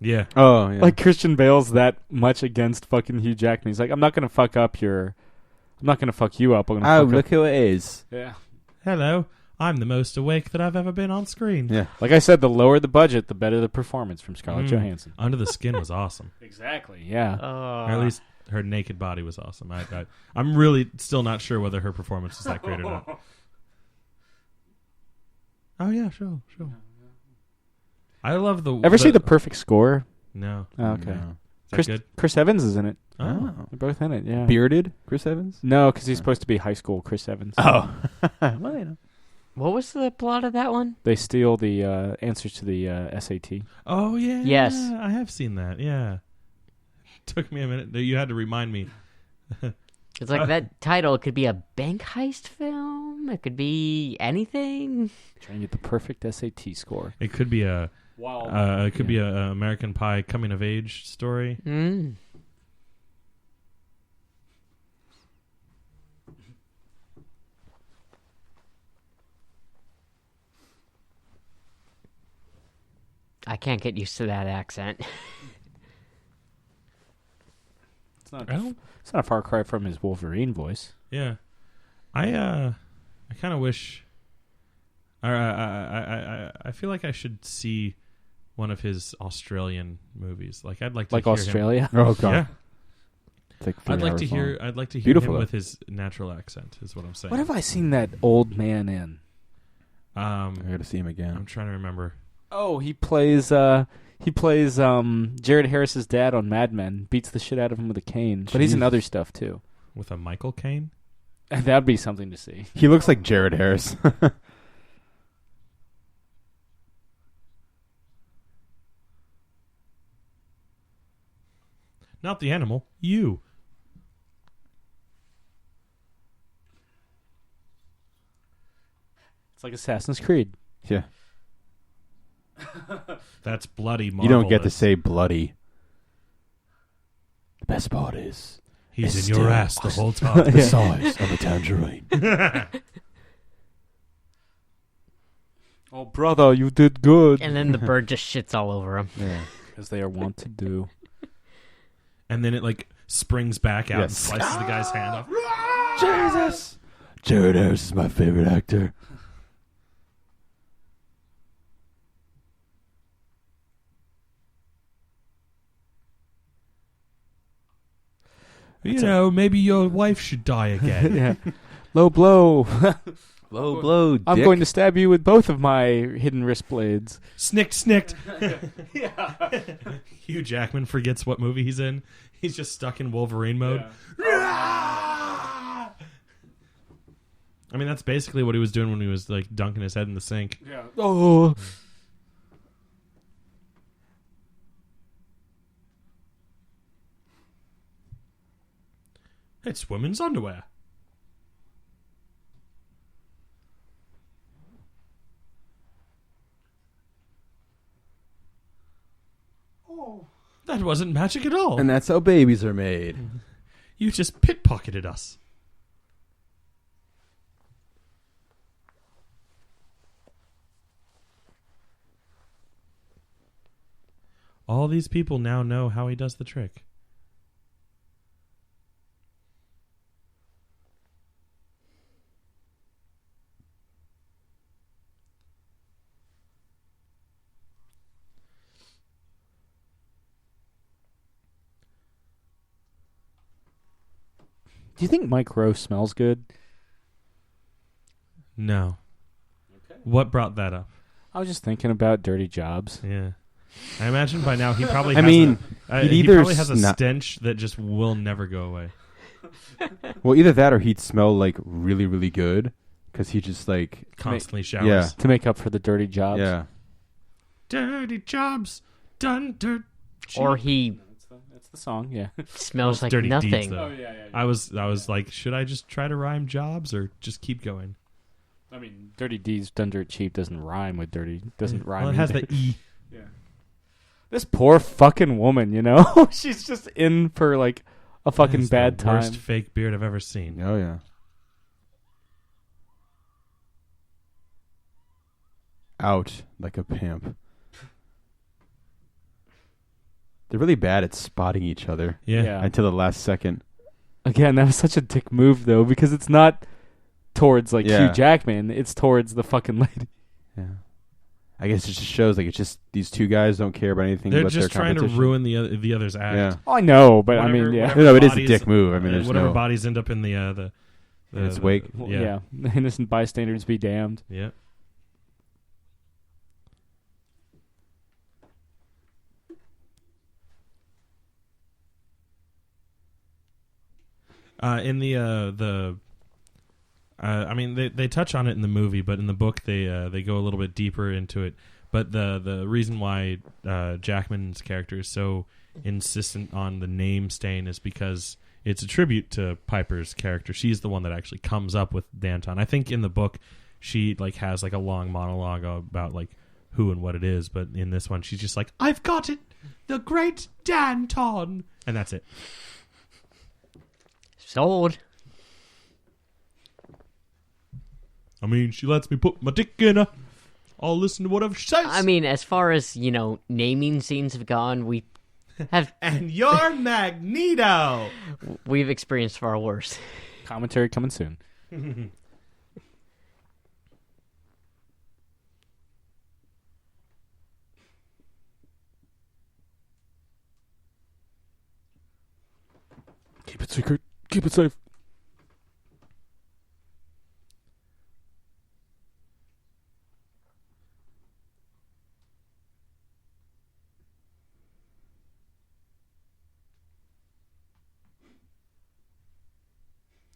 Yeah. Oh, yeah. Like, Christian Bale's that much against fucking Hugh Jackman. He's like, I'm not going to fuck you up. I'm going to fuck look who it is. Yeah. Hello. I'm the most awake that I've ever been on screen. Yeah. Like I said, the lower the budget, the better the performance from Scarlett Johansson. Under the Skin was awesome. Exactly, yeah. Or at least her naked body was awesome. I'm really still not sure whether her performance is that great or not. Oh, yeah, sure. I love the... Ever see The Perfect Score? No. Oh, okay. No. Is that good? Chris Evans is in it. Oh. They're both in it, yeah. Bearded Chris Evans? No, because he's supposed to be high school Chris Evans. Oh. Well, you know. What was the plot of that one? They steal the answers to the SAT. Oh, yeah. Yes. I have seen that, yeah. Took me a minute. You had to remind me. It's like that title could be a bank heist film. It could be anything. Trying to get the perfect SAT score. It could be a... it could be a American Pie coming of age story. Mm. I can't get used to that accent. It's not a far cry from his Wolverine voice. Yeah, I kind of wish. I feel like I should see one of his Australian movies. Like I'd like to hear Australia. Him. Oh god. Yeah. It's like I'd like to hear. I'd like to hear Beautiful, him though. with his natural accent. Is what I'm saying. What have I seen that old man in? I got to see him I'm again. trying to remember. Oh, he plays Jared Harris's dad on Mad Men. Beats the shit out of him with a cane. But he's in other stuff too. With a Michael Caine. That'd be something to see. He looks like Jared Harris. Not the animal. You. It's like Assassin's Creed. Yeah. That's bloody. You don't get to marvelous. say bloody. The best part is He's it's in your still ass the whole time. the size of a tangerine. Oh, brother, you did good. And then the bird just shits all over him. Yeah. As they are wont to do. And then it like springs back out and Yes. slices the guy's hand off. Jesus! Jared Harris is my favorite actor. You know, maybe your wife should die again. Yeah. Low blow. Low blow, dick. I'm going to stab you with both of my hidden wrist blades. Snicked. Hugh Jackman forgets what movie he's in. He's just stuck in Wolverine mode. I mean, that's basically what he was doing when he was like dunking his head in the sink. Yeah. Oh. It's women's underwear. That wasn't magic at all. And that's how babies are made. You just pickpocketed us. All these people now know how he does the trick. Do you think Mike Rowe smells good? No. Okay. What brought that up? I was just thinking about dirty jobs. Yeah. I imagine by now he probably I has mean, he probably has a stench that just will never go away. Well, either that or he'd smell like really, really good because he just like Constantly showers. Yeah. To make up for the dirty jobs. Yeah. Dirty jobs done dirt cheap. Or he That's the song, yeah. smells like Dirty Deeds, nothing. though. Oh, yeah. I was like, should I just try to rhyme jobs or just keep going? I mean, dirty deeds done dirt cheap doesn't rhyme with dirty. Doesn't rhyme. Well, it has either. the E. Yeah. This poor fucking woman, you know? She's just in for, like, a fucking bad time. Worst fake beard I've ever seen. Oh, yeah. Out like a pimp. They're really bad at spotting each other. Yeah. Until the last second. Again, that was such a dick move, though, because it's not towards, like, Hugh Jackman. It's towards the fucking lady. Yeah. I guess it just shows, like, it's just these two guys don't care about anything They're but just their trying to competition. ruin the other's act. Yeah. Oh, I know, but I mean, yeah. No, it is a dick move. I mean, there's whatever no... bodies end up in the in its wake. Well, yeah. Innocent bystanders be damned. Yeah. In I mean, they touch on it in the movie, but in the book they go a little bit deeper into it. But the reason why Jackman's character is so insistent on the name staying is because it's a tribute to Piper's character. She's the one that actually comes up with Danton. I think in the book she like has like a long monologue about like who and what it is, but in this one she's just like, "I've got it, the great Danton," and that's it. Sold. I mean, she lets me put my dick in her. I'll listen to whatever she says. I mean, as far as, you know, naming scenes have gone, we have... And you're Magneto! We've experienced far worse. Commentary coming soon. Keep it secret. Keep it safe.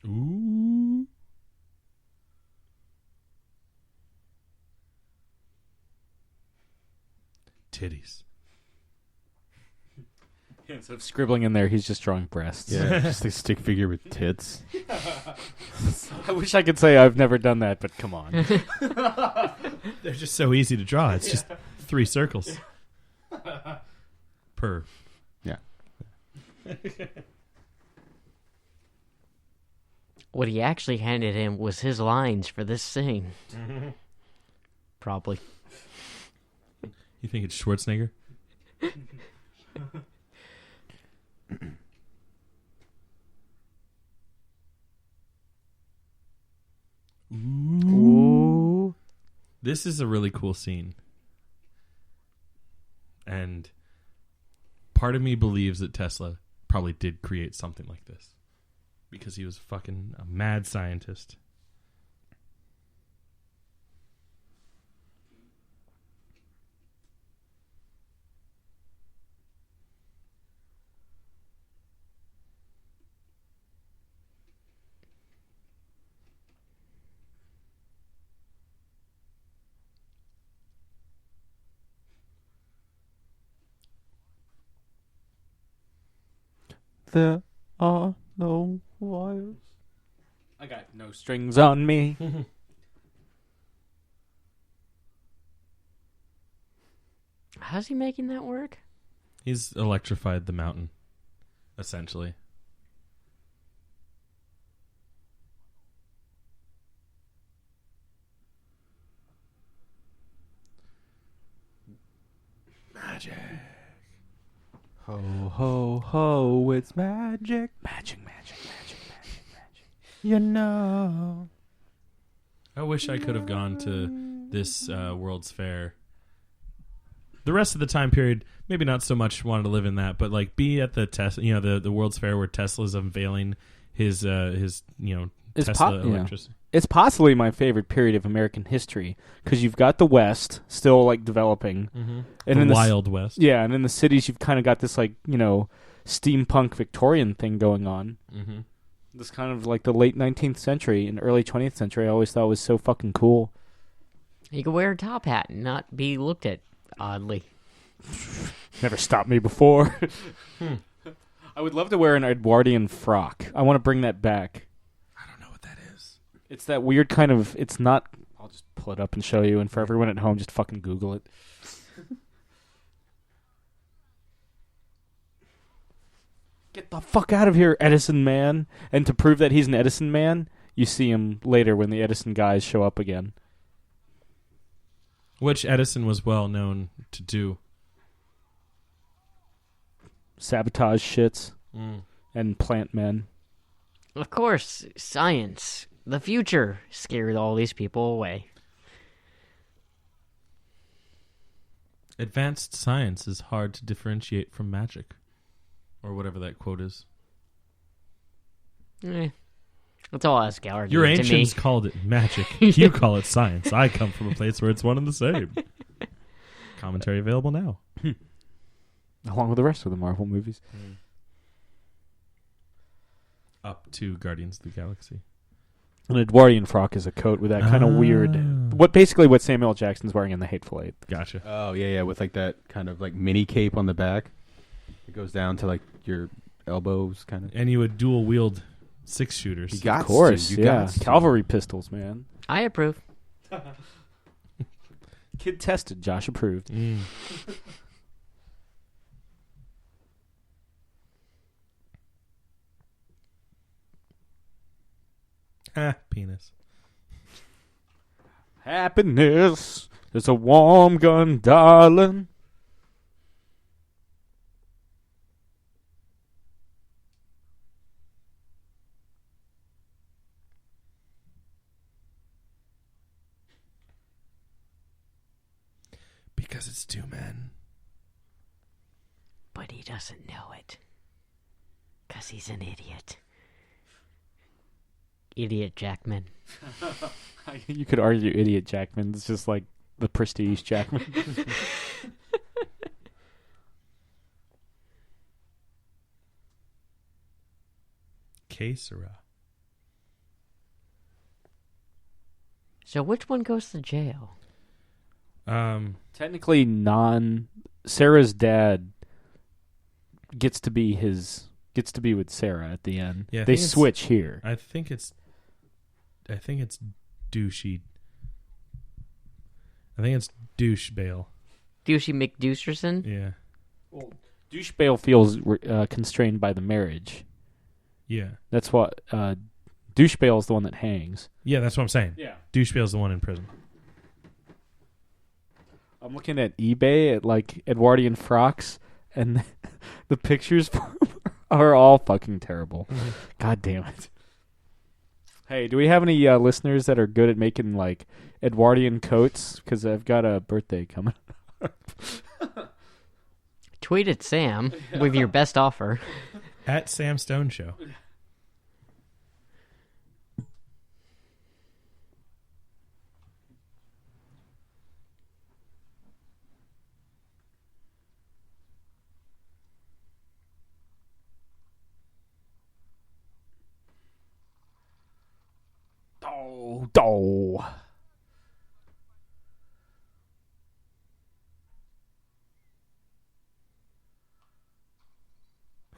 Ooh. Titties. Instead of scribbling in there, he's just drawing breasts. Yeah, just a stick figure with tits. I wish I could say I've never done that, but come on. They're just so easy to draw. It's just 3 circles. Per. Yeah. What he actually handed him was his lines for this scene. Probably. You think it's Schwarzenegger? Ooh. This is a really cool scene. And part of me believes that Tesla probably did create something like this. Because he was fucking a mad scientist. There are no wires. I got no strings on me. How's he making that work? He's electrified the mountain, essentially. Magic. Ho, ho, ho, it's magic. Magic, magic, magic, magic, magic. You know. I wish I could have gone to this World's Fair. The rest of the time period, maybe not so much wanted to live in that, but like be at the the World's Fair where Tesla's unveiling his Tesla electricity. It's possibly my favorite period of American history because you've got the West still like developing, and in the Wild West. Yeah, and in the cities you've kind of got this like steampunk Victorian thing going on. Mm-hmm. This kind of like the late 19th century and early 20th century. I always thought was so fucking cool. You could wear a top hat and not be looked at oddly. Never stopped me before. I would love to wear an Edwardian frock. I want to bring that back. I don't know what that is. It's that weird kind of... It's not... I'll just pull it up and show you, and for everyone at home, just fucking Google it. Get the fuck out of here, Edison man. And to prove that he's an Edison man, you see him later when the Edison guys show up again. Which Edison was well known to do. Sabotage shits and plant men. Of course, science, the future, scared all these people away. Advanced science is hard to differentiate from magic. Or whatever that quote is. That's all Asgard Your to me. ancients called it magic. You call it science. I come from a place where it's one and the same. Commentary available now. Along with the rest of the Marvel movies. Up to Guardians of the Galaxy. An Edwardian frock is a coat with that kind of weird... What Samuel L. Jackson's wearing in The Hateful Eight. Gotcha. Oh, yeah, with like that kind of like mini cape on the back. It goes down to like your elbows, kind of. And you would dual wield 6-shooters. Of course, cavalry pistols, man. I approve. Kid tested, Josh approved. Penis. Happiness is a warm gun, darling. Because it's 2 men. But he doesn't know it. Because he's an idiot. Idiot Jackman. You could argue Idiot Jackman. It's just like the Prestige Jackman. Que sera. So which one goes to jail? Technically Sarah's dad gets to be with Sarah at the end. Yeah, they switch here. I think it's douchey. I think it's douche Bale. Douchey McDoucherson? Yeah. Well, douche Bale feels constrained by the marriage. Yeah. That's what douche Bale is the one that hangs. Yeah, that's what I'm saying. Yeah. Douche Bale's the one in prison. I'm looking at eBay at like Edwardian frocks, and the pictures are all fucking terrible. God damn it. Hey, do we have any listeners that are good at making like Edwardian coats? Because I've got a birthday coming up. Tweet at Sam with your best offer. At Sam Stone Show. Oh.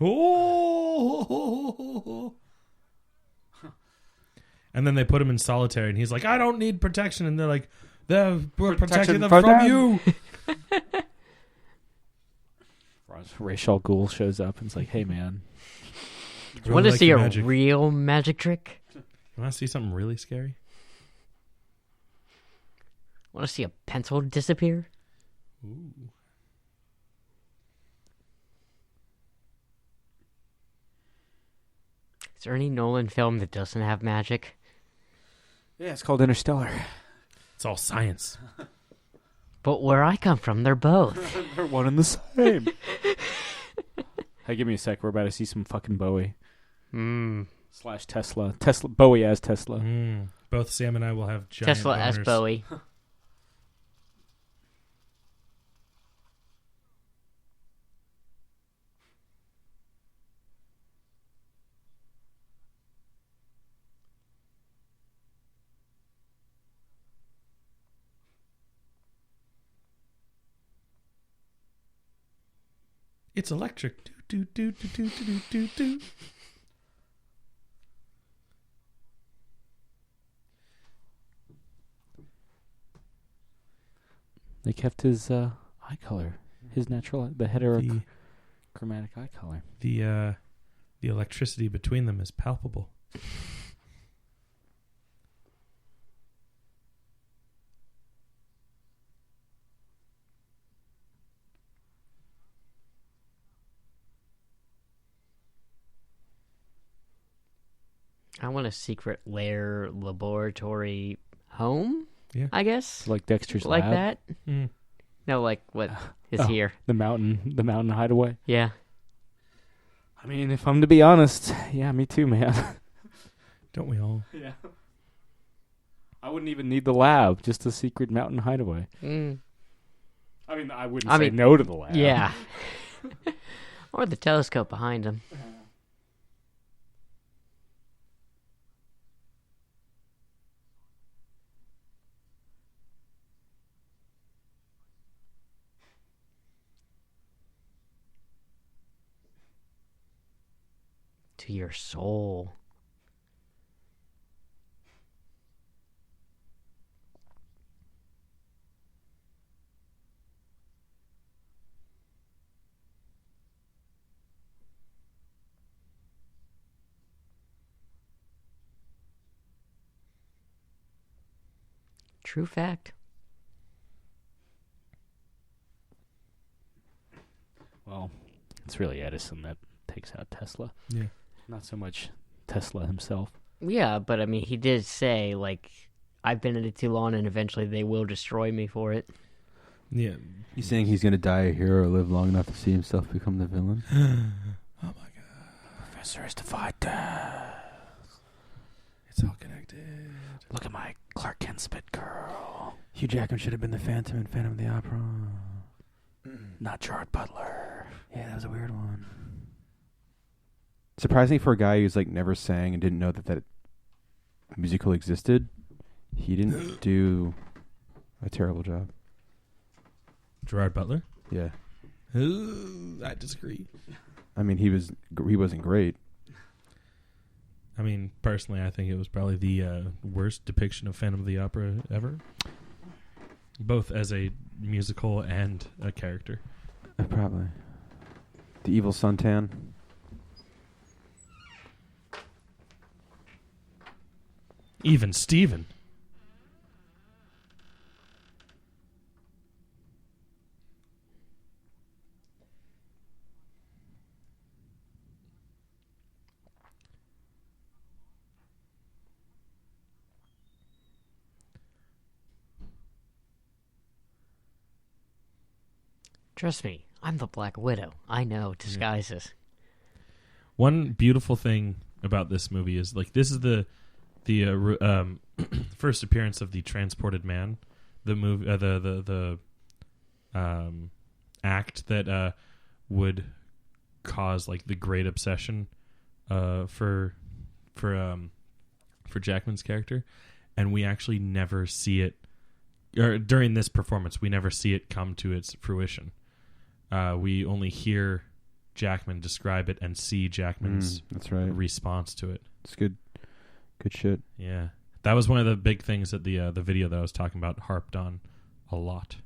Oh. And then they put him in solitary, and he's like, "I don't need protection." And they're like, "We're protecting them from you." Ra's al Ghul shows up and is like, "Hey, man, Want to see a real magic trick? Want to see something really scary? Want to see a pencil disappear? Ooh. Is there any Nolan film that doesn't have magic? Yeah, it's called Interstellar. It's all science. But where I come from, they're both. They're one and the same. Hey, give me a sec. We're about to see some fucking Bowie. Slash Tesla. Bowie as Tesla. Both Sam and I will have giant Tesla as boners. Bowie. It's electric. Do, do, do, do, do, do, do, do. They kept his eye color. His natural, the heterochromatic eye color. The The electricity between them is palpable. I want a secret lair laboratory home. Yeah. I guess Like Dexter's like Lab? that. Mm. No, like what is here? The mountain hideaway. Yeah. I mean, if I'm to be honest, yeah, me too, man. Don't we all? Yeah. I wouldn't even need the lab, just a secret mountain hideaway. Mm. I mean, I wouldn't say no to the lab. Yeah. Or the telescope behind him. To your soul. True fact. Well, it's really Edison that takes out Tesla. Yeah. Not so much Tesla himself. Yeah, but I mean, he did say, like, I've been in it too long and eventually they will destroy me for it. Yeah. He's saying he's going to die a hero or live long enough to see himself become the villain. Oh my god. Professor has defied death. It's all connected. Look at my Clark Kent spit curl. Hugh Jackman should have been the Phantom in Phantom of the Opera. Not Gerard Butler. Yeah, that was a weird one. Surprising for a guy who's like never sang and didn't know that musical existed. He didn't do a terrible job. Gerard Butler? Yeah. I disagree. I mean, he wasn't great. I mean, personally, I think it was probably the worst depiction of Phantom of the Opera ever. Both as a musical and a character. Probably. The evil suntan. Even Steven. Trust me, I'm the Black Widow. I know disguises. One beautiful thing about this movie is, like, this is the first appearance of the transported man, the movie, the act that would cause like the great obsession for Jackman's character, and we actually never see it. Or during this performance, we never see it come to its fruition. We only hear Jackman describe it and see Jackman's that's right. response to it. It's good shit. Yeah, that was one of the big things that the video that I was talking about harped on a lot.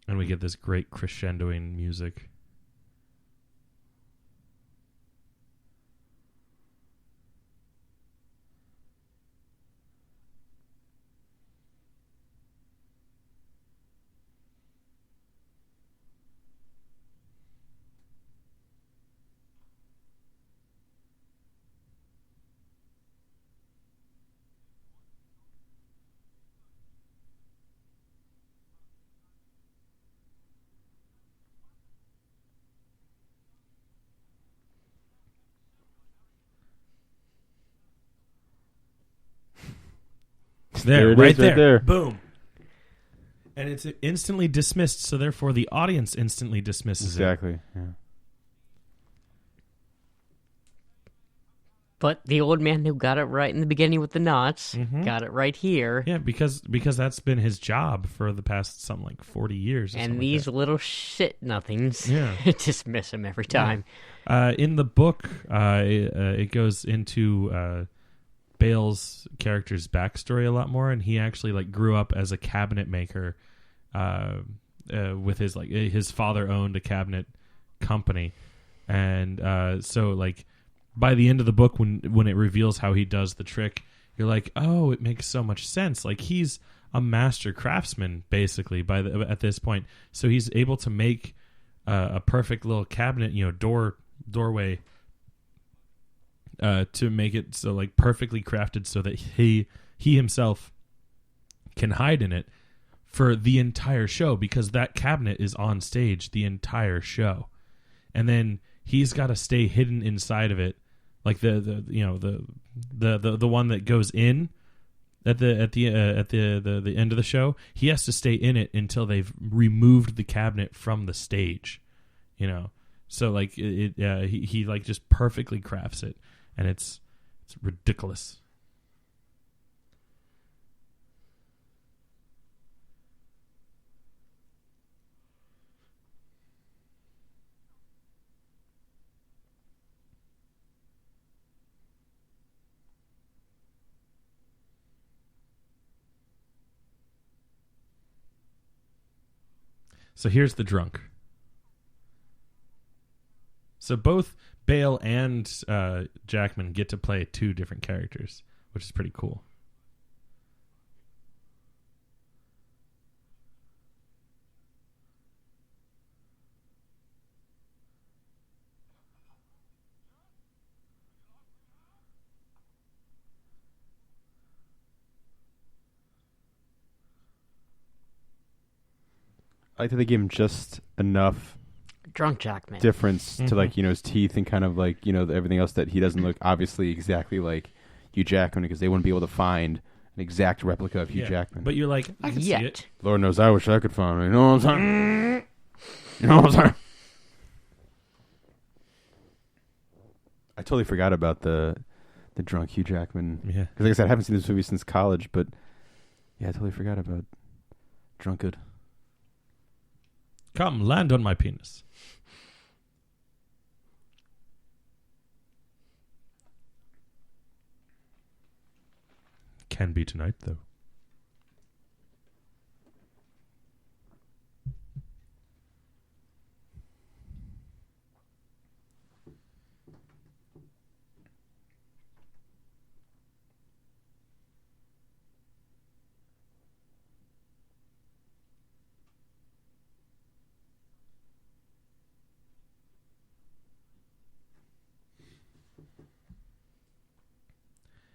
And we get this great crescendoing music. There, right there. Boom. And it's instantly dismissed, so therefore the audience instantly dismisses it. Exactly. Yeah. But the old man who got it right in the beginning with the knots got it right here. Yeah, because that's been his job for the past 40 years. And these little shit nothings dismiss him every time. In the book, it goes into Bale's character's backstory a lot more, and he actually grew up as a cabinet maker with his father owned a cabinet company. And so, like, by the end of the book, when it reveals how he does the trick, you're like, oh, it makes so much sense. Like, he's a master craftsman, basically, at this point. So he's able to make a perfect little cabinet, doorway, to make it so, like, perfectly crafted so that he himself can hide in it for the entire show, because that cabinet is on stage the entire show. And then he's got to stay hidden inside of it, like the one that goes in at the end of the show. He has to stay in it until they've removed the cabinet from the stage, So like he like just perfectly crafts it, and it's ridiculous. So here's the drunk. So both Bale and Jackman get to play two different characters, which is pretty cool. I like that they gave him just enough Drunk Jackman difference to, like, his teeth and kind of like, everything else, that he doesn't look obviously exactly like Hugh Jackman, because they wouldn't be able to find an exact replica of Hugh Jackman. But you're like, I can see it. Lord knows I wish I could find it. You know what I'm saying? You know what I'm saying? I totally forgot about the drunk Hugh Jackman. Yeah. Because, like I said, I haven't seen this movie since college, but yeah, I totally forgot about Drunkard. Come, land on my penis. Can be tonight, though.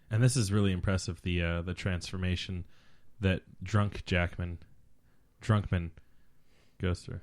And this is really impressive, the transformation that Drunkman goes through.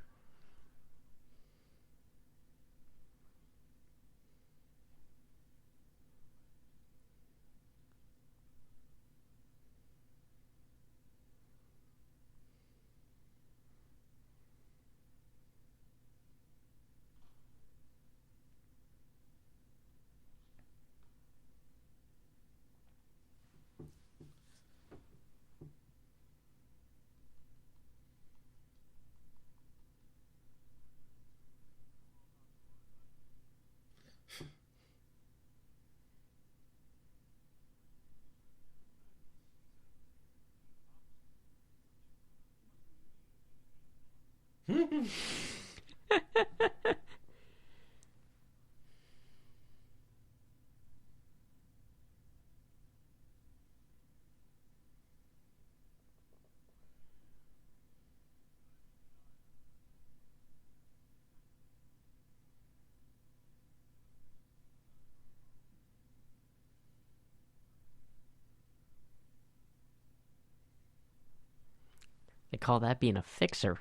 They call that being a fixer.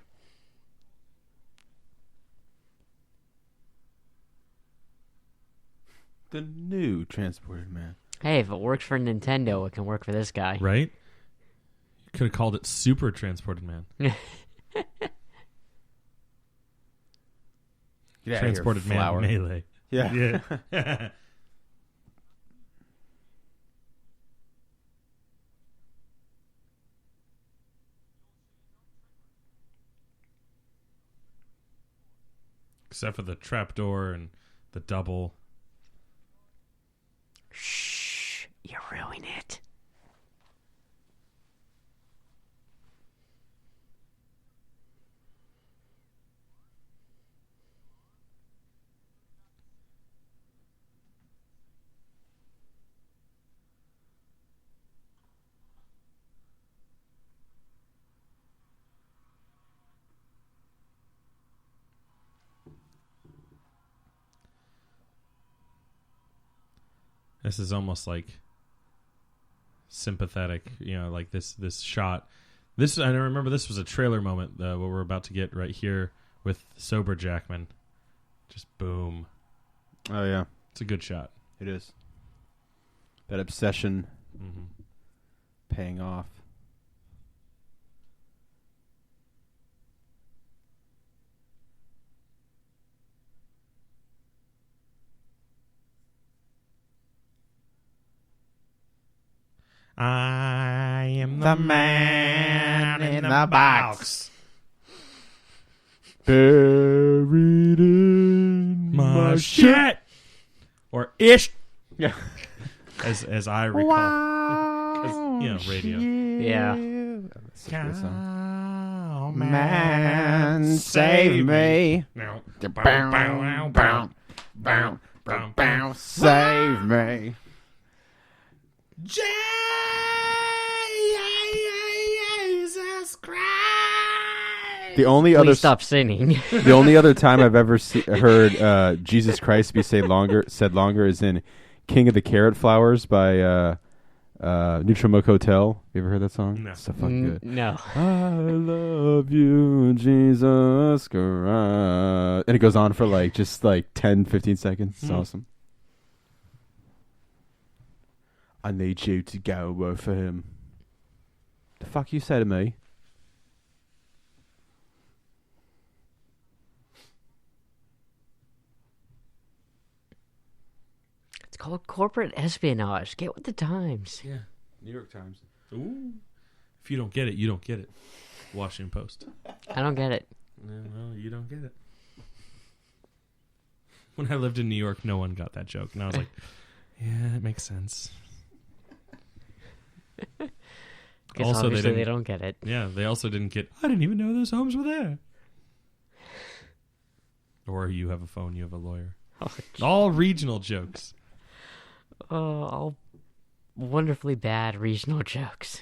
The new Transported Man. Hey, if it works for Nintendo, it can work for this guy. Right? You could have called it Super Transported Man. Transported Man Melee. Yeah. Except for the trapdoor and the double. Shh, you ruin it. This is almost like sympathetic, like this shot. This I remember this was a trailer moment what we're about to get right here with sober Jackman. Just boom. Oh yeah, it's a good shot. It is. That obsession paying off. I am the man in the box. Buried in my shit. Or ish. Yeah. As I recall. Wow. Radio. Yeah. Oh, man, save me. Save me. Jesus Christ. Please stop singing. The only other time I've ever heard Jesus Christ be said longer is in King of the Carrot Flowers by Neutral Hotel. You ever heard that song? No. It's so fucking good. No. I love you, Jesus Christ. And it goes on for just 10, 15 seconds. It's awesome. I need you to go for him. The fuck you say to me? It's called corporate espionage. Get with the times. Yeah. New York Times. Ooh. If you don't get it, you don't get it. Washington Post. I don't get it. No, you don't get it. When I lived in New York, no one got that joke. And I was like, yeah, it makes sense. Also, obviously they don't get it. Yeah, they also didn't get, I didn't even know those homes were there. Or you have a phone, you have a lawyer. All regional jokes. All wonderfully bad regional jokes.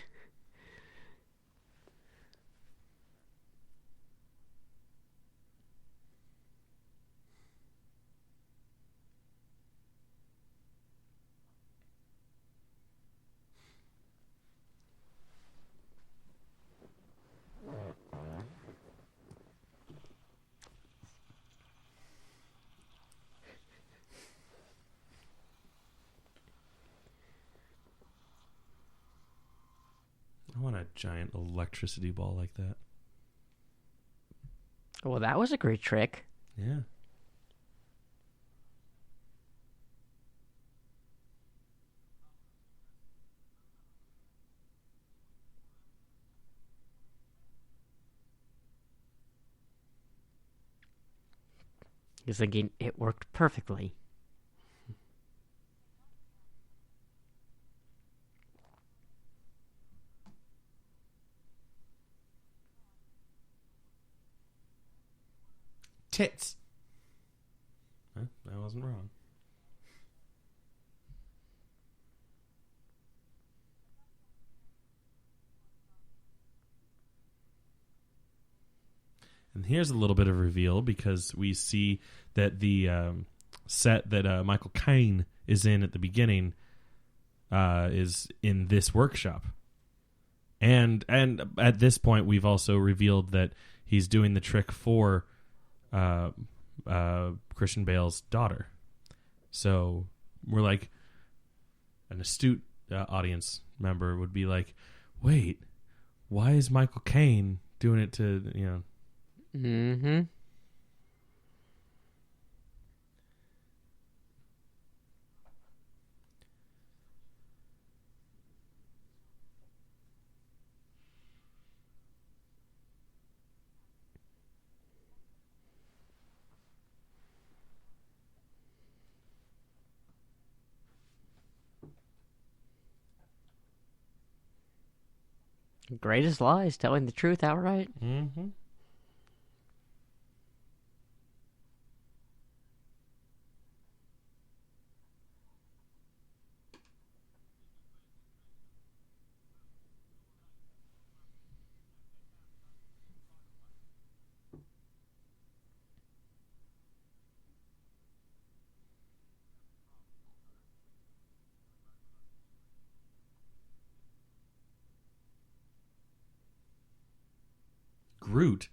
I want a giant electricity ball like that. Well, that was a great trick. Yeah. He's thinking it worked perfectly. Tits. Huh? I wasn't wrong. And here's a little bit of reveal because we see that the set that Michael Caine is in at the beginning is in this workshop. And at this point, we've also revealed that he's doing the trick for Christian Bale's daughter. So we're like, an astute audience member would be like, wait, why is Michael Caine doing it to, Mm-hmm. Greatest lies, telling the truth outright. Mm-hmm. Groot.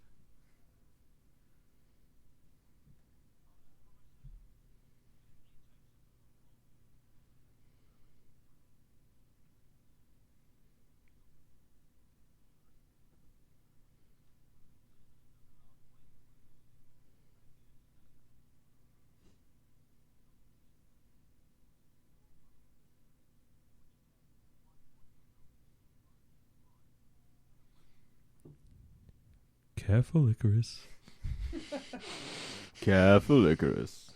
Careful, Icarus. Careful, Icarus.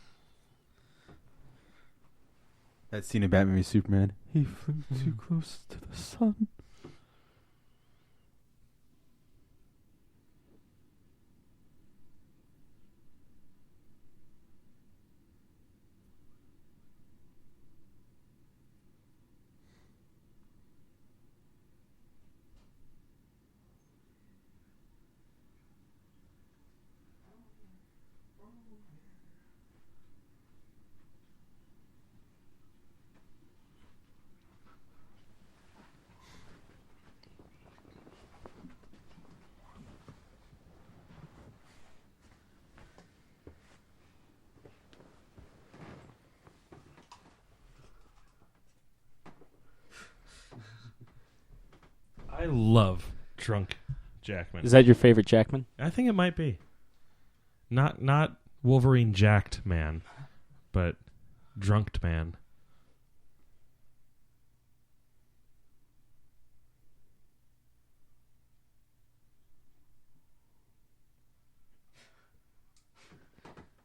That scene in Batman v Superman. He flew too close to the sun. I love drunk Jackman. Is that your favorite Jackman? I think it might be. Not Wolverine jacked man, but drunked man.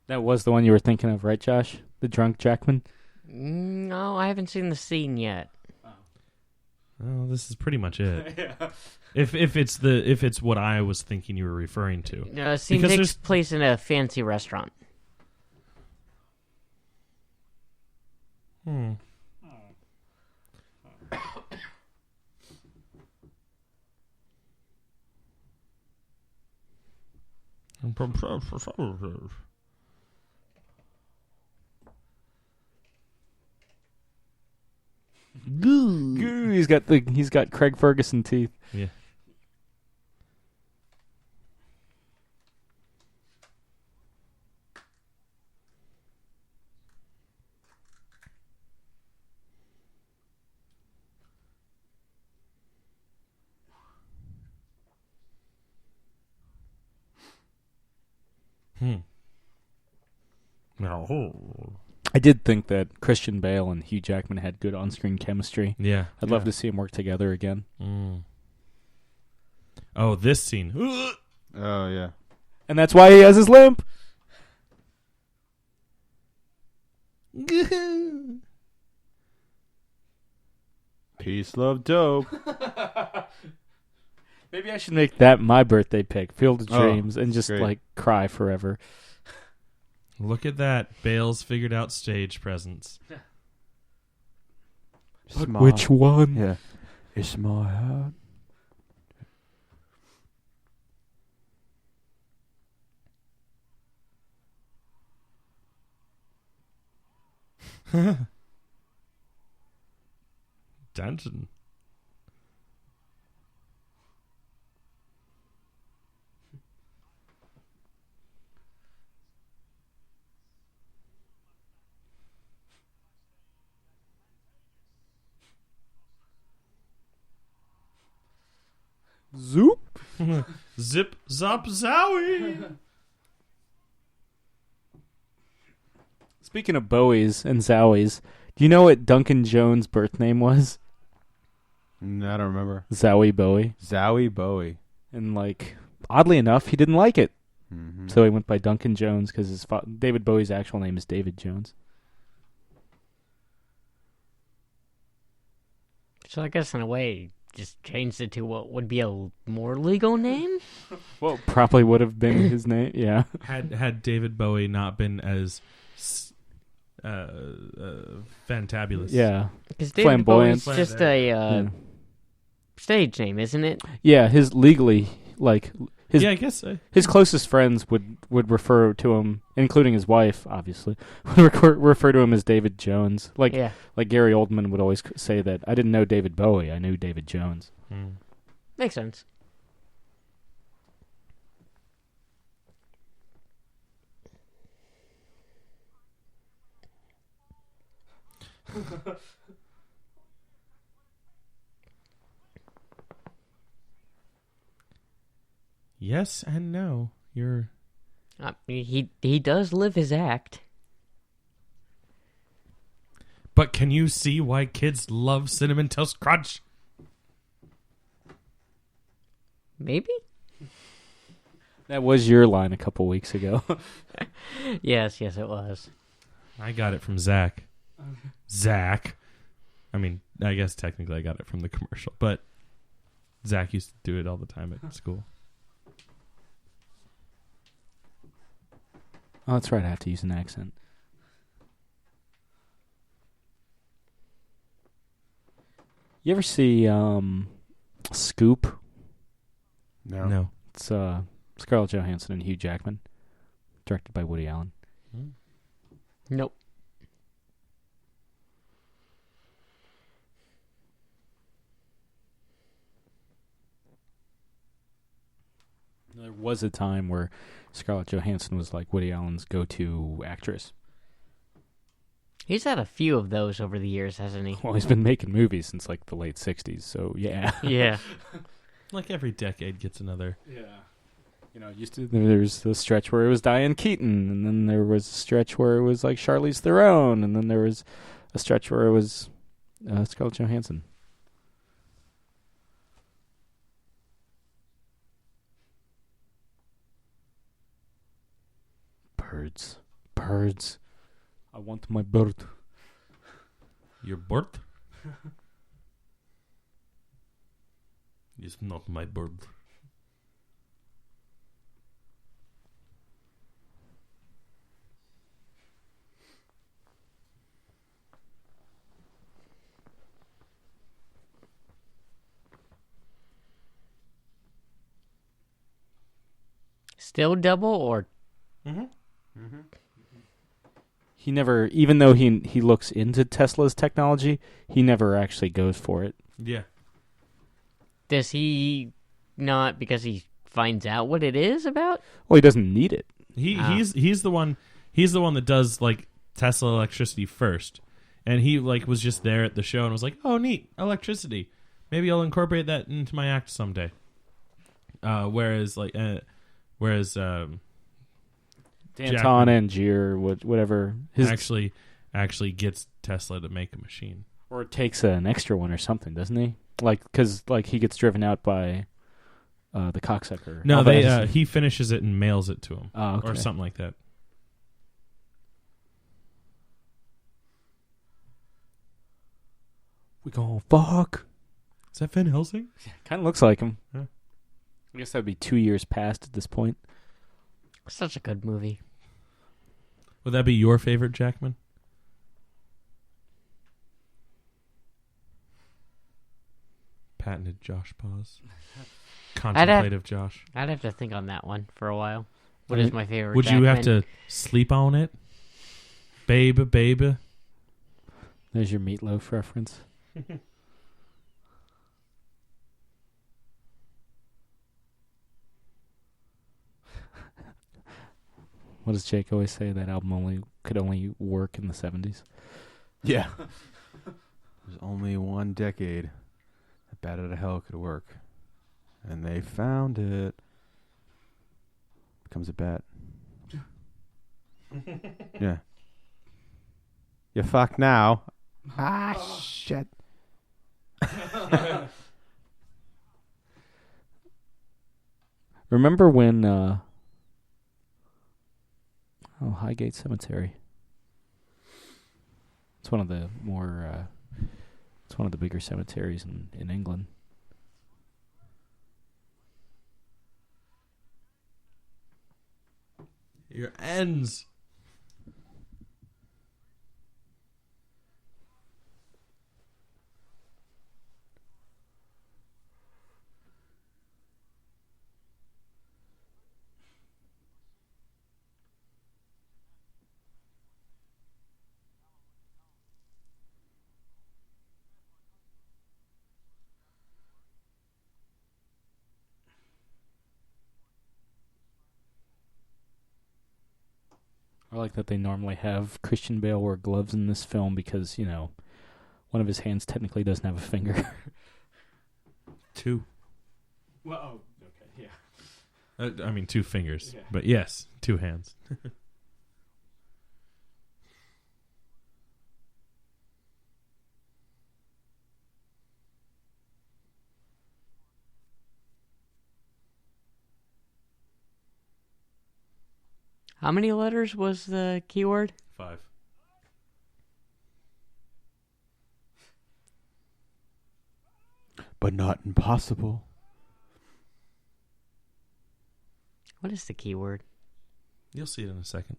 That was the one you were thinking of, right, Josh? The drunk Jackman? No, I haven't seen the scene yet. Oh, this is pretty much it. Yeah. If it's what I was thinking you were referring to. No, the scene takes place in a fancy restaurant. Goo. He's got Craig Ferguson teeth. Yeah. I did think that Christian Bale and Hugh Jackman had good on-screen chemistry. Yeah. I'd love to see them work together again. Oh, this scene. Oh, yeah. And that's why he has his limp. Peace, love, dope. Maybe I should make that my birthday pick, Field of Oh, Dreams, and just great. like cry forever. Look at that. Bale's figured out stage presence. Smile. Which one? Yeah. It's my heart. Dancing. Zoop. Zip, zop, zowie. Speaking of Bowies and Zowies, do you know what Duncan Jones' birth name was? No, I don't remember. Zowie Bowie. Zowie Bowie. And like, oddly enough, he didn't like it. Mm-hmm. So he went by Duncan Jones because David Bowie's actual name is David Jones. So I guess in a way, just changed it to what would be a more legal name? Well, probably would have been his name, yeah. Had David Bowie not been as fantabulous. Yeah. Because David Flamboyant. Bowie's just a stage name, isn't it? Yeah, his legally, like, his I guess his closest friends would refer to him, including his wife, obviously, would refer to him as David Jones. Like Gary Oldman would always say that, I didn't know David Bowie, I knew David Jones. Makes sense. Yes and no. You're... he does live his act. But can you see why kids love Cinnamon Toast Crunch? Maybe? That was your line a couple weeks ago. Yes, it was. I got it from Zach. Zach. I mean, I guess technically I got it from the commercial, but Zach used to do it all the time at school. Oh, that's right. I have to use an accent. You ever see Scoop? No. It's Scarlett Johansson and Hugh Jackman, directed by Woody Allen. Nope. There was a time where Scarlett Johansson was like Woody Allen's go-to actress. He's had a few of those over the years, hasn't he? Well, he's been making movies since like the late 60s, so yeah. Yeah. Like every decade gets another. Yeah. You know, there's the stretch where it was Diane Keaton, and then there was a stretch where it was like Charlize Theron, and then there was a stretch where it was Scarlett Johansson. Birds. I want my bird. Your bird? It's not my bird. Still double or... Mm-hmm. Mm-hmm. He never, even though he looks into Tesla's technology, he never actually goes for it. Yeah. Does he not because he finds out what it is about? Well, he doesn't need it. He's the one that does like Tesla electricity first. And he like was just there at the show and was like, "Oh, neat, electricity. Maybe I'll incorporate that into my act someday." Whereas Danton Angier, whatever. His actually gets Tesla to make a machine. Or takes an extra one or something, doesn't he? Like, because like he gets driven out by the cocksucker. No, he finishes it and mails it to him. Oh, okay. Or something like that. We gonna fuck. Is that Van Helsing? Kind of looks like him. Huh. I guess that would be 2 years past at this point. Such a good movie. Would that be your favorite Jackman? Patented Josh pause. Contemplative Josh. I'd have to think on that one for a while. What is my favorite? Would Jackman? you have to sleep on it? Baby. There's your Meatloaf reference. What does Jake always say? That album could only work in the 70s? Yeah. There's only one decade that Bat Out of Hell could work. And they found it. Becomes a bat. Yeah. You fuck now. Ah, shit. Remember when... Highgate Cemetery. It's one of the more... it's one of the bigger cemeteries in England. Your ends. I like that they normally have Christian Bale wear gloves in this film because, one of his hands technically doesn't have a finger. 2. Well, okay, yeah. I mean, 2 fingers. Yeah. But yes, 2 hands. How many letters was the keyword? 5. But not impossible. What is the keyword? You'll see it in a second.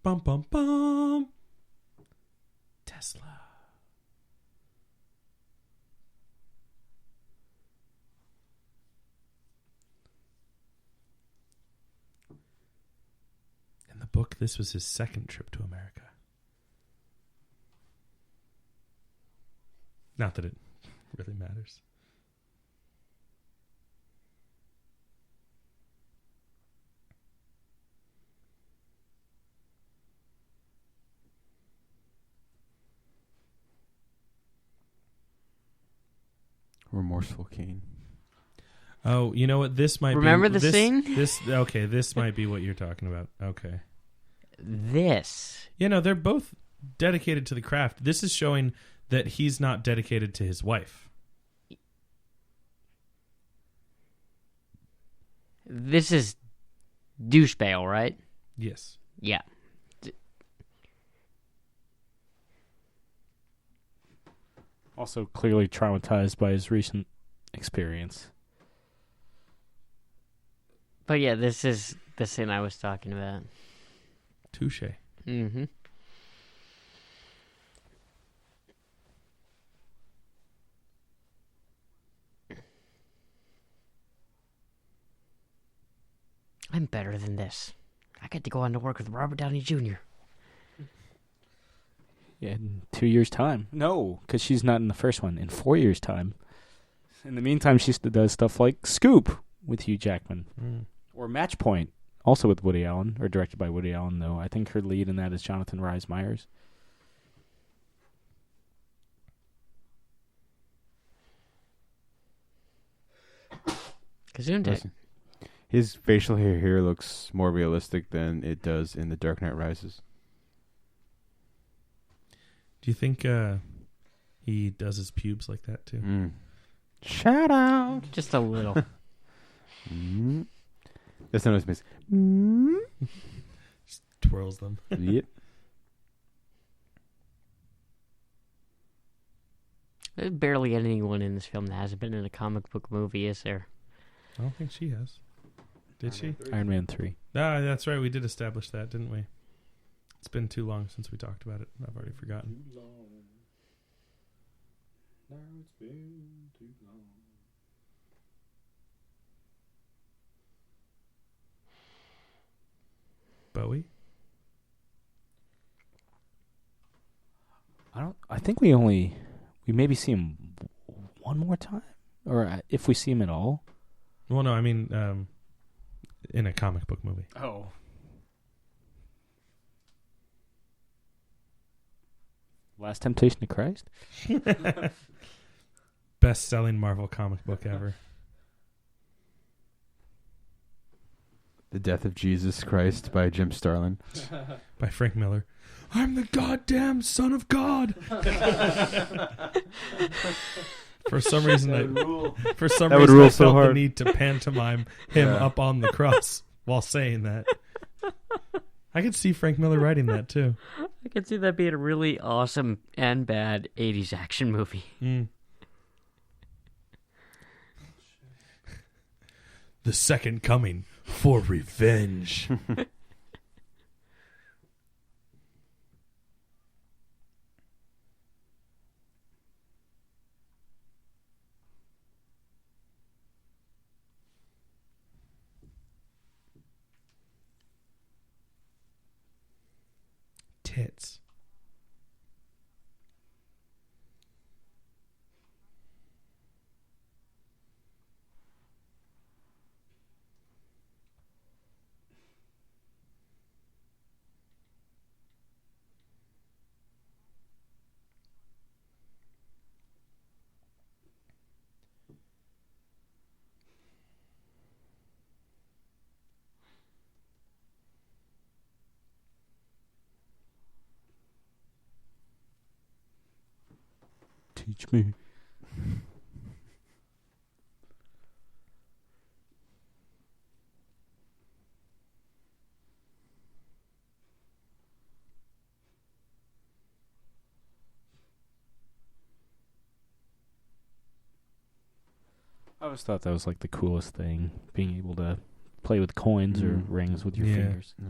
Bum, bum, bum. Tesla. In the book, this was his second trip to America. Not that it really matters. Remorseful Caine. Oh, you know what? This might Remember be... the scene? This might be what you're talking about. Okay. This. They're both dedicated to the craft. This is showing that he's not dedicated to his wife. This is douche Bale, right? Yes. Yeah. Also clearly traumatized by his recent experience. But yeah, this is the scene I was talking about. Touche. Mm-hmm. I'm better than this. I get to go on to work with Robert Downey Jr. Yeah, in 2 years' time. No, because she's not in the first one. In 4 years' time. In the meantime, she does stuff like Scoop with Hugh Jackman. Or Match Point, also with Woody Allen, or directed by Woody Allen, though. I think her lead in that is Jonathan Rhys Meyers. Gesundheit. His facial hair here looks more realistic than it does in The Dark Knight Rises. Do you think he does his pubes like that too? Shout out. Just a little. That's not what it's Just twirls them. Yep. There's barely anyone in this film that hasn't been in a comic book movie, is there? I don't think she has. Did she? Iron Man 3. Ah, that's right. We did establish that, didn't we? It's been too long since we talked about it. I've already forgotten. Too long. Now it's been too long. Bowie? I think we maybe see him one more time, or if we see him at all. Well, no, I mean, in a comic book movie. Oh. Last Temptation of Christ? Best-selling Marvel comic book ever. The Death of Jesus Christ by Jim Starlin. By Frank Miller. I'm the goddamn son of God. For some reason, I felt the need to pantomime him up on the cross while saying that. I could see Frank Miller writing that too. I could see that being a really awesome and bad 80s action movie. The second coming for revenge. hits. Teach me. I always thought that was like the coolest thing, being able to play with coins or rings with your fingers. Yeah.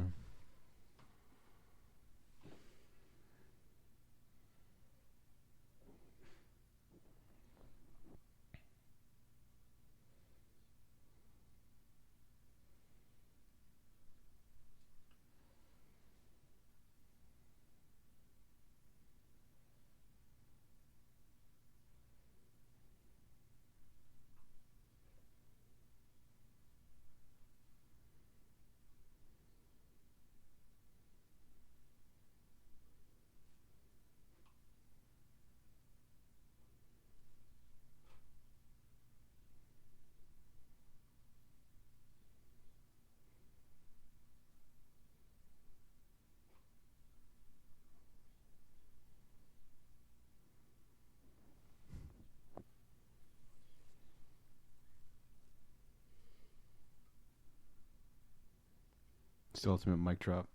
It's the ultimate mic drop.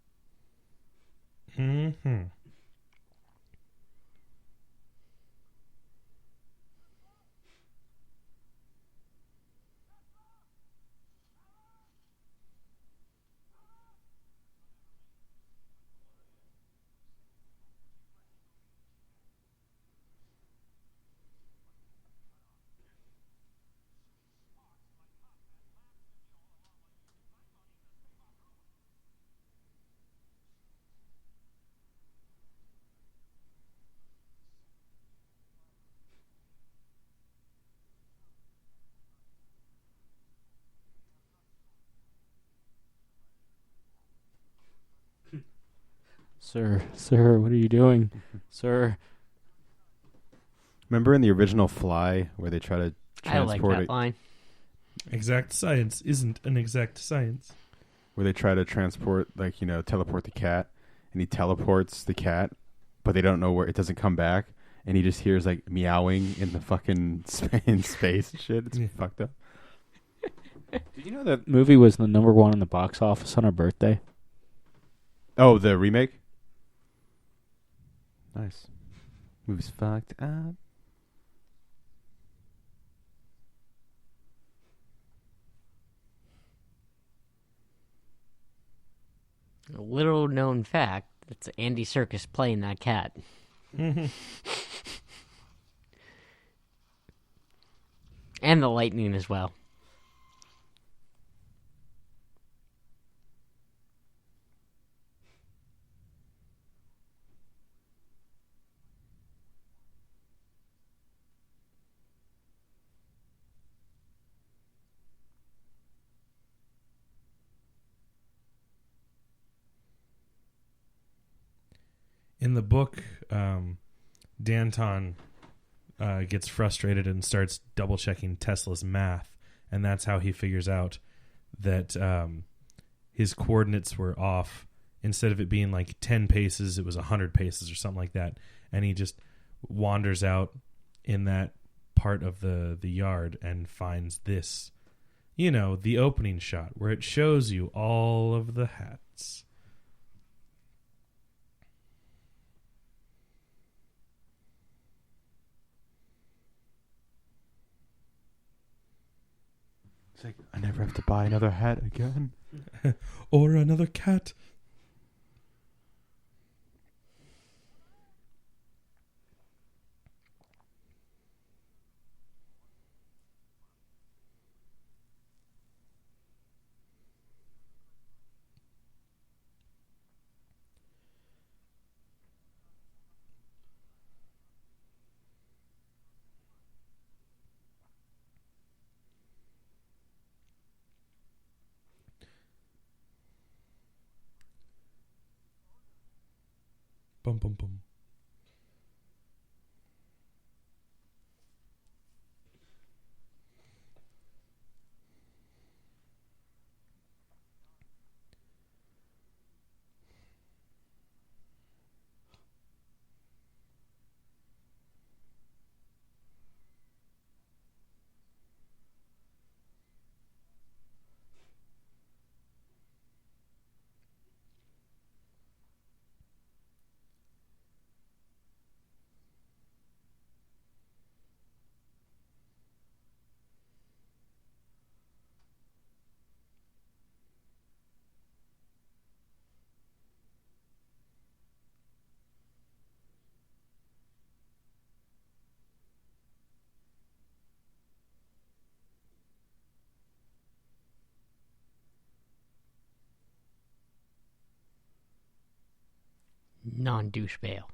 Mm-hmm. Sir, what are you doing? Sir. Remember in the original Fly where they try to I like transport that it, line. Exact science isn't an exact science. where they try to transport, teleport the cat, and he teleports the cat, but they don't know where it doesn't come back, and he just hears like meowing in the fucking in space and shit. It's fucked up. Did you know that movie was the number one in the box office on her birthday? Oh, the remake? Nice. Movie's fucked up. A little known fact, it's Andy Serkis playing that cat. And the lightning as well. In the book, Danton gets frustrated and starts double-checking Tesla's math, and that's how he figures out that his coordinates were off. Instead of it being like 10 paces, it was 100 paces or something like that, and he just wanders out in that part of the yard and finds this, the opening shot where it shows you all of the hats. It's like, I never have to buy another hat again. Or another cat. bum, bum. Non-douche Bale.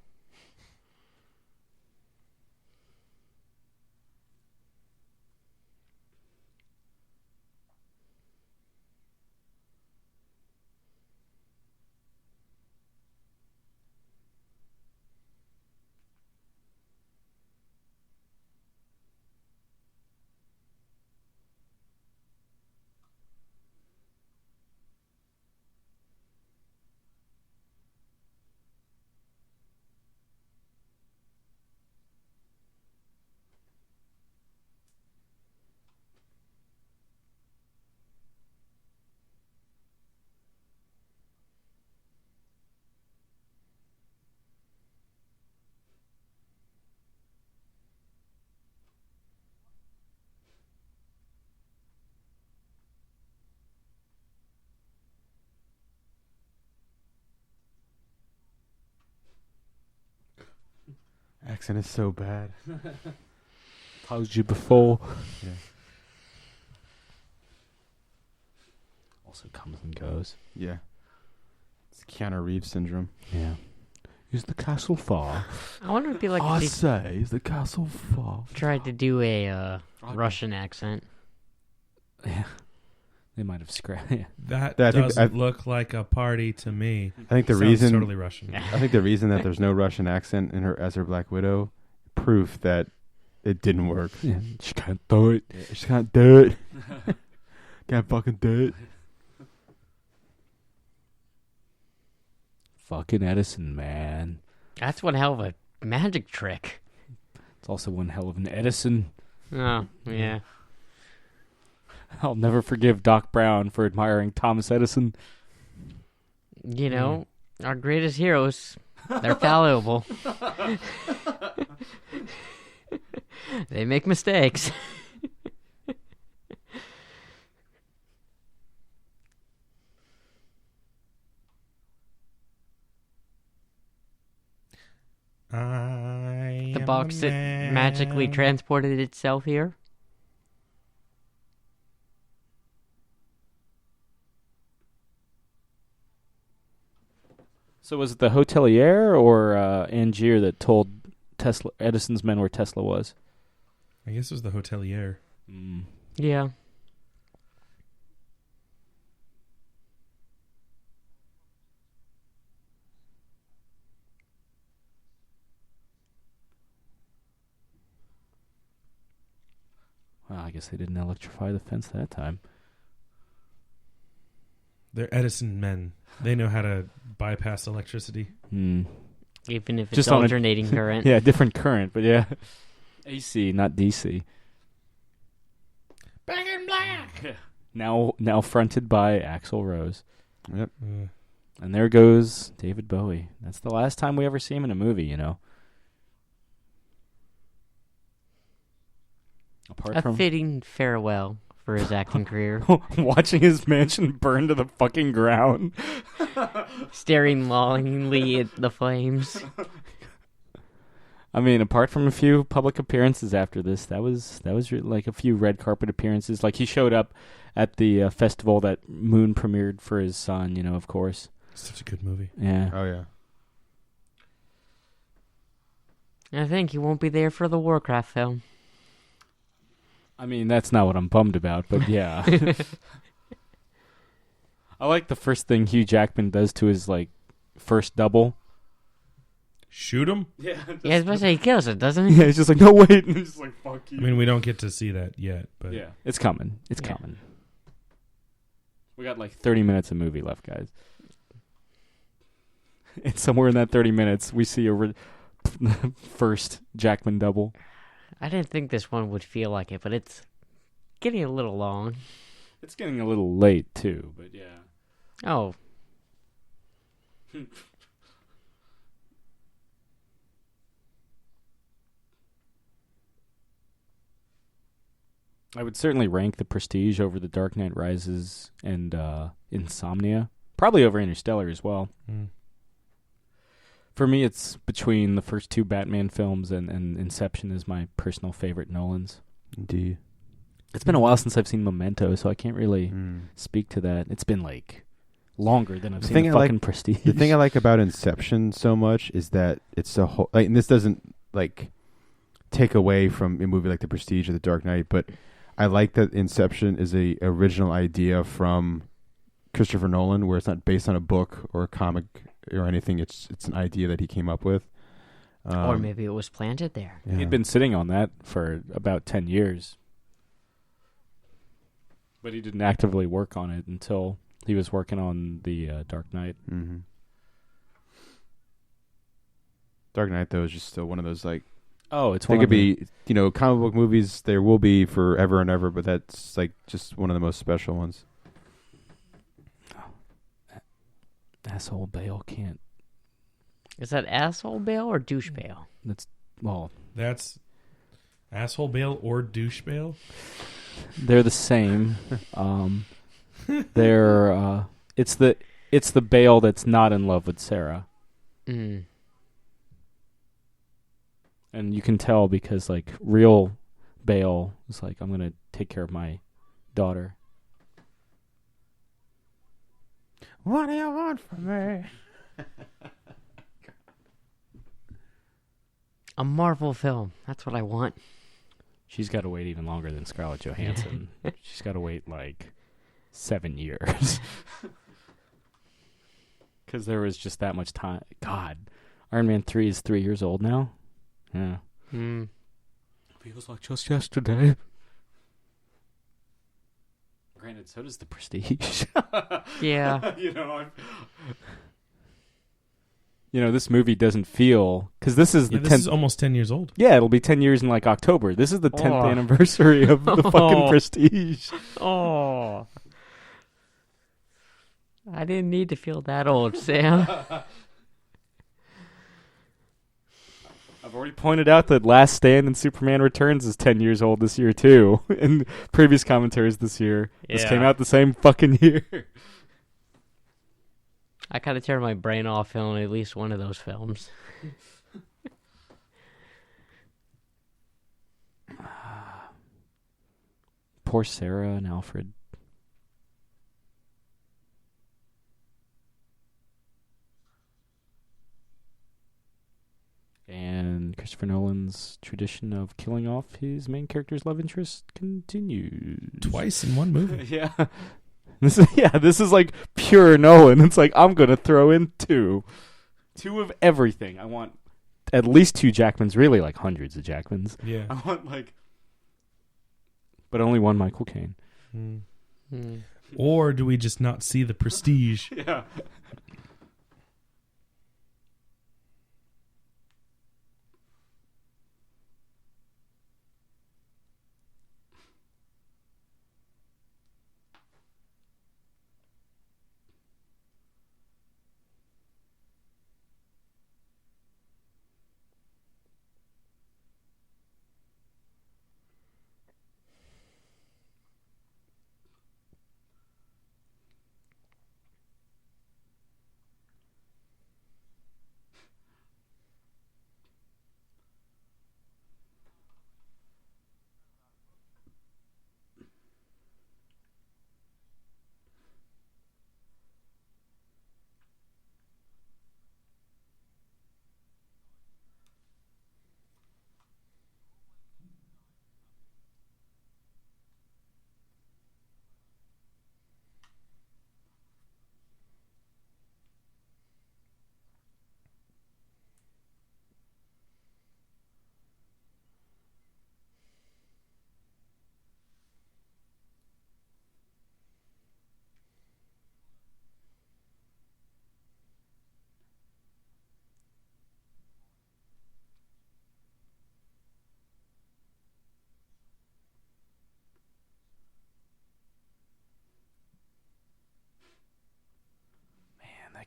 Accent is so bad. Told you before. Yeah. Also comes and goes. Yeah. It's Keanu Reeves syndrome. Yeah. Is the castle far? I wonder if it'd be like I if they say, is the castle far? tried to do a Russian accent. Yeah. They might have scrapped. Yeah. That I think- doesn't look like a party to me. I think the Sounds reason totally Russian. I think the reason that there's no Russian accent in her as her Black Widow, proof that it didn't work. Yeah. She can't do it. Yeah, she can't do it. Can't fucking do it. Fucking Edison, man. That's one hell of a magic trick. It's also one hell of an Edison. Oh, yeah. I'll never forgive Doc Brown for admiring Thomas Edison. You know, our greatest heroes, they're fallible. They make mistakes. The box that magically transported itself here. So was it the hotelier or Angier that told Edison's men where Tesla was? I guess it was the hotelier. Mm. Yeah. Well, I guess they didn't electrify the fence that time. They're Edison men. They know how to bypass electricity. Hmm. Even if it's Just on a- alternating current. Yeah, different current, but yeah. AC, not DC. Back in black. Now fronted by Axl Rose. Yep. And there goes David Bowie. That's the last time we ever see him in a movie, you know. Apart A from fitting farewell for his acting career. watching his mansion burn to the fucking ground. Staring longingly at the flames. I mean, apart from a few public appearances after this, that was like a few red carpet appearances. Like he showed up at the festival that Moon premiered for his son, you know, of course. Such a good movie. Yeah. Oh yeah. I think he won't be there for the Warcraft film. I mean, that's not what I'm bummed about, but yeah. I like the first thing Hugh Jackman does to his, like, first double. shoot him. Yeah, Yeah, I was about to say he kills it, doesn't he? yeah. He's just like, no, wait, and he's just like, fuck you. I mean, we don't get to see that yet, but Yeah, it's coming. It's Yeah. coming. We got like 30 minutes of movie left, guys. And somewhere in that 30 minutes, we see a first Jackman double. I didn't think this one would feel like it, but it's getting a little long. It's getting a little late too, but yeah. Oh, I would certainly rank The Prestige over The Dark Knight Rises and Insomnia. Probably over Interstellar as well. Mm. For me, it's between the first two Batman films and Inception is my personal favorite Nolan's. Indeed. It's been a while since I've seen Memento, so I can't really speak to that. It's been like longer than I've seen the fucking Prestige. The thing I like about Inception so much is that it's a whole. Like, and this doesn't like take away from a movie like The Prestige or The Dark Knight, but I like that Inception is a original idea from Christopher Nolan, where it's not based on a book or a comic or anything. It's an idea that he came up with. or maybe it was planted there. Yeah. He'd been sitting on that for about 10 years. But he didn't actively work on it until he was working on the Dark Knight. Mm-hmm. Dark Knight, though, is just still one of those, like, Oh, it's they one could of the- be, comic book movies, there will be forever and ever, but that's, like, just one of the most special ones. Asshole Bale can't. Is that asshole Bale or douche Bale? Well, That's asshole Bale or douche Bale. they're the same. They're it's the Bale that's not in love with Sarah. Mm. And you can tell because, like, real Bale is like, I'm going to take care of my daughter. What do you want from me? A Marvel film. That's what I want. She's got to wait even longer than Scarlett Johansson. She's got to wait, like, 7 years. Because there was just that much time. God, Iron Man 3 is 3 years old now? Yeah. Mm. Feels like just yesterday. Granted, so does The Prestige. Yeah. This movie doesn't feel... Because this is the This 10th... is almost 10 years old. Yeah, it'll be 10 years in, like, October. This is the 10th Oh. anniversary of the fucking Prestige. Oh. I didn't need to feel that old, Sam. I've already pointed out that Last Stand and Superman Returns is 10 years old this year, too. In previous commentaries this year. This Yeah. came out the same fucking year. I kind of turned my brain off filming at least one of those films. Poor Sarah and Alfred. And Christopher Nolan's tradition of killing off his main character's love interest continues. Twice in one movie. Yeah. This is like pure Nolan. It's like, I'm going to throw in two. Two of everything. I want at least 2 Jackmans, really like hundreds of Jackmans. Yeah. I want but only one Michael Caine. Mm. Hmm. Or do we just not see the Prestige? Yeah.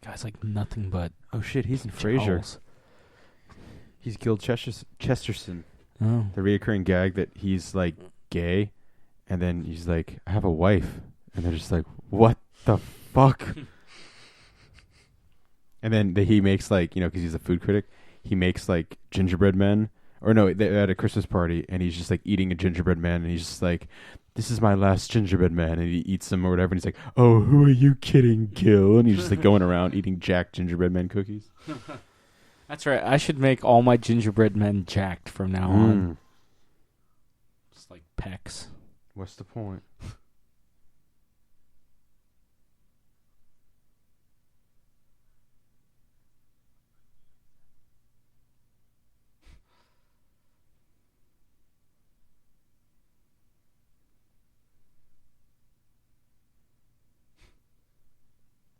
That guy's like nothing but. Oh shit, he's in Frasier. jowls. He's Gil Chesterton. Oh. The reoccurring gag that he's like gay, and then he's like, I have a wife, and they're just like, what the fuck? And then he makes like, because he's a food critic, he makes like gingerbread men. Or no, they're at a Christmas party, and he's just like eating a gingerbread man, and he's just like, this is my last gingerbread man, and he eats them or whatever, and he's like, oh, who are you kidding, Gil? And he's just like going around eating jacked gingerbread man cookies. That's right. I should make all my gingerbread men jacked from now on. Just like pecs. What's the point?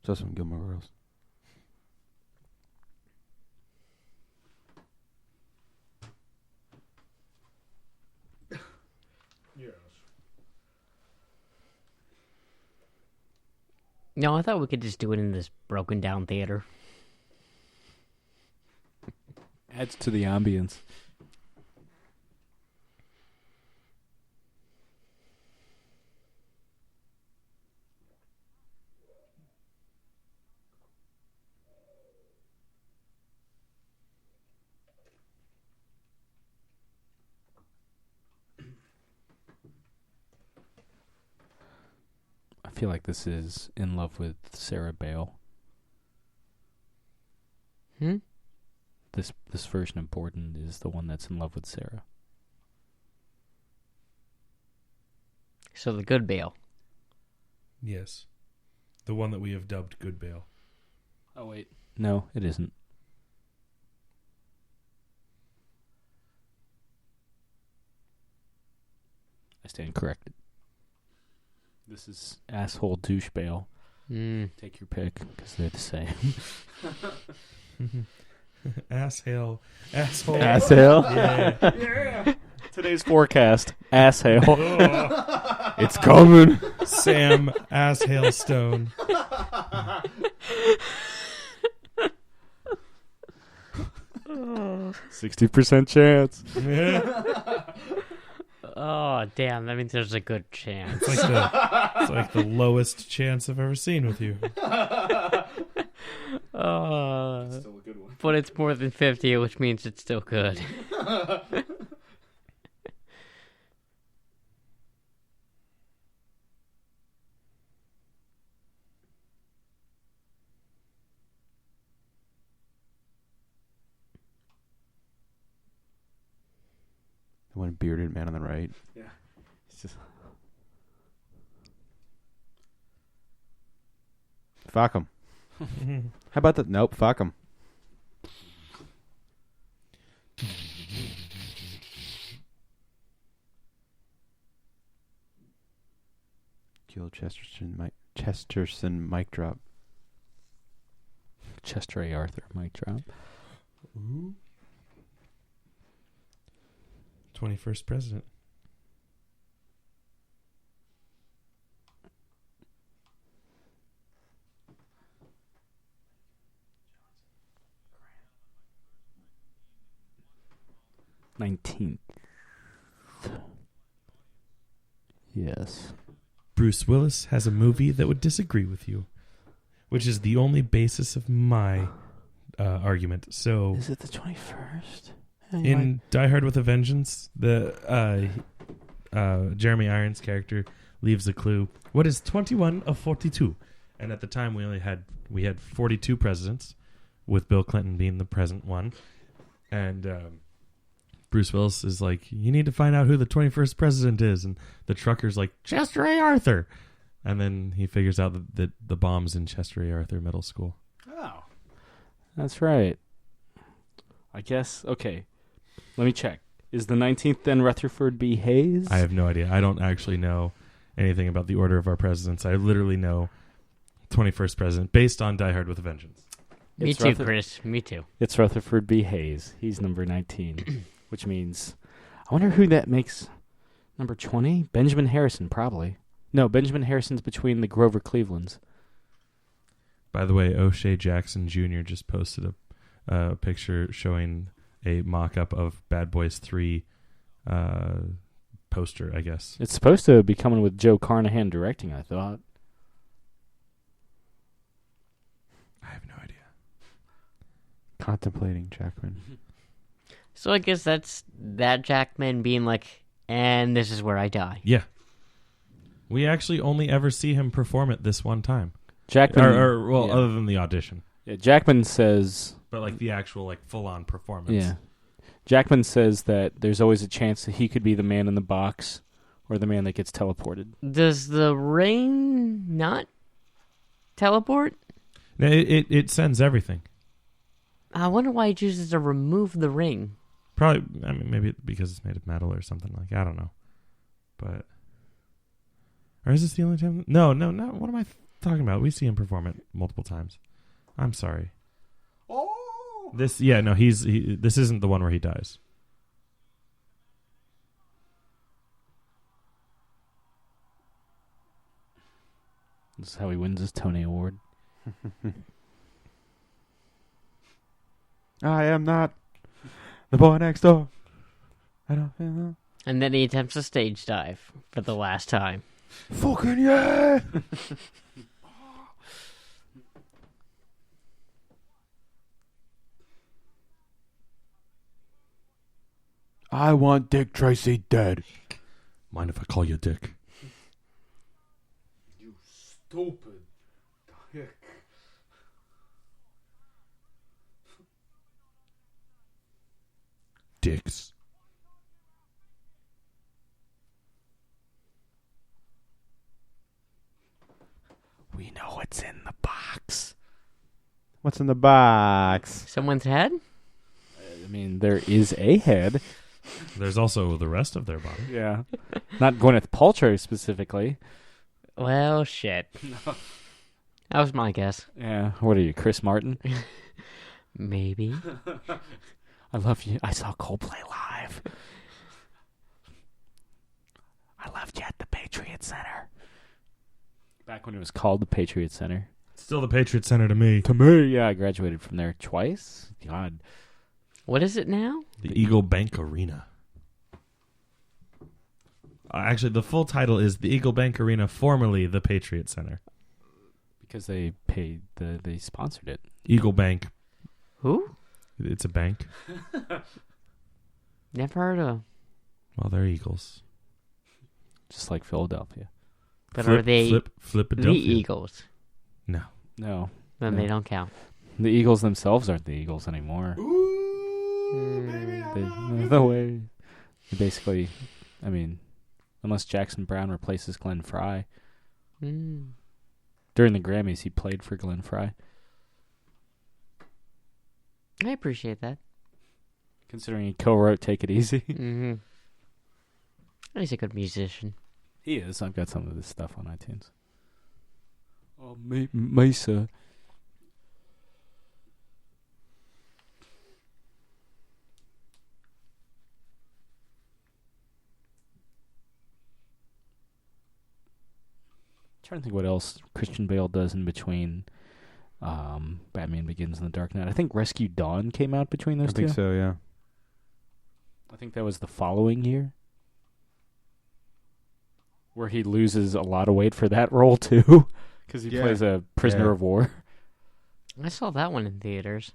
So some Gilmore Girls. No, I thought we could just do it in this broken down theater. Adds to the ambience. I feel like this is In Love with Sarah Bale. This version of Borden is the one that's in love with Sarah. So the good Bale. Yes. The one that we have dubbed Good Bale. Oh, wait. No, it isn't. I stand corrected. This is Asshole Douche Bale. Take your pick, because they're the same. Asshole. Asshole? Yeah. Today's forecast. Asshole. It's coming. Sam Asshailstone. 60% chance. Oh, damn. That means there's a good chance. It's like the lowest chance I've ever seen with you. Still a good one. But it's more than 50, which means it's still good. The one bearded man on the right. Yeah. It's just... Fuck him. How about that? Nope, fuck him. Gil Chesterton mic drop. Chester A. Arthur mic drop. Ooh. 21st president. '19th. Yes. Bruce Willis has a movie that would disagree with you, which is the only basis of my argument. So, is it the 21st? In Die Hard with a Vengeance, the Jeremy Irons character leaves a clue. What is 21 of 42? And at the time, we had 42 presidents, with Bill Clinton being the present one. And Bruce Willis is like, you need to find out who the 21st president is. And the trucker's like, Chester A. Arthur. And then he figures out that the bomb's in Chester A. Arthur Middle School. Oh. That's right. I guess, okay. Let me check. Is the 19th then Rutherford B. Hayes? I have no idea. I don't actually know anything about the order of our presidents. I literally know 21st president based on Die Hard with a Vengeance. Me too, Chris. Me too. It's Rutherford B. Hayes. He's number 19, which means... I wonder who that makes number 20? Benjamin Harrison, probably. No, Benjamin Harrison's between the Grover Clevelands. By the way, O'Shea Jackson Jr. just posted a picture showing a mock-up of Bad Boys 3 poster, I guess. It's supposed to be coming with Joe Carnahan directing, I thought. I have no idea. Contemplating Jackman. So I guess that's that Jackman being like, and this is where I die. Yeah. We actually only ever see him perform it this one time. Jackman, other than the audition. Yeah, Jackman says... But like the actual like full-on performance. Yeah. Jackman says that there's always a chance that he could be the man in the box or the man that gets teleported. Does the ring not teleport? No, it sends everything. I wonder why he chooses to remove the ring. Probably, I mean, maybe because it's made of metal or something like. I don't know, but or is this the only time? No. What am I talking about? We see him perform it multiple times. I'm sorry. Oh, this this isn't the one where he dies. This is how he wins his Tony Award. I am not the boy next door. I don't feel that. And then he attempts a stage dive for the last time. Fucking yeah! I want Dick Tracy dead. Mind if I call you Dick? You stupid dick. Dicks. We know what's in the box. What's in the box? Someone's head? I mean, there is a head. There's also the rest of their body. Yeah. Not Gwyneth Paltrow specifically. Well, shit. That was my guess. Yeah. What are you, Chris Martin? Maybe. I love you. I saw Coldplay live. I loved you at the Patriot Center. Back when it was called the Patriot Center. Still the Patriot Center to me. To me, yeah, I graduated from there twice. God. What is it now? The Eagle Bank Arena. Actually, the full title is the Eagle Bank Arena, formerly the Patriot Center. Because they paid, they sponsored it. Eagle Bank. Who? It's a bank. Never heard of. Well, they're Eagles. Just like Philadelphia. But are they the Philadelphia. Eagles? No. No. Then No. they don't count. The Eagles themselves aren't the Eagles anymore. The way. Basically, I mean, unless Jackson Brown replaces Glenn Fry. Mm. During the Grammys, he played for Glenn Fry. I appreciate that. Considering he co-wrote Take It Easy. Mm-hmm. He's a good musician. He is. I've got some of this stuff on iTunes. Oh, Mesa. Trying to think what else Christian Bale does in between Batman Begins and The Dark Knight. I think Rescue Dawn came out between those two. I think so, yeah. I think that was the following year. Where he loses a lot of weight for that role, too. Because he plays a prisoner of war. I saw that one in theaters.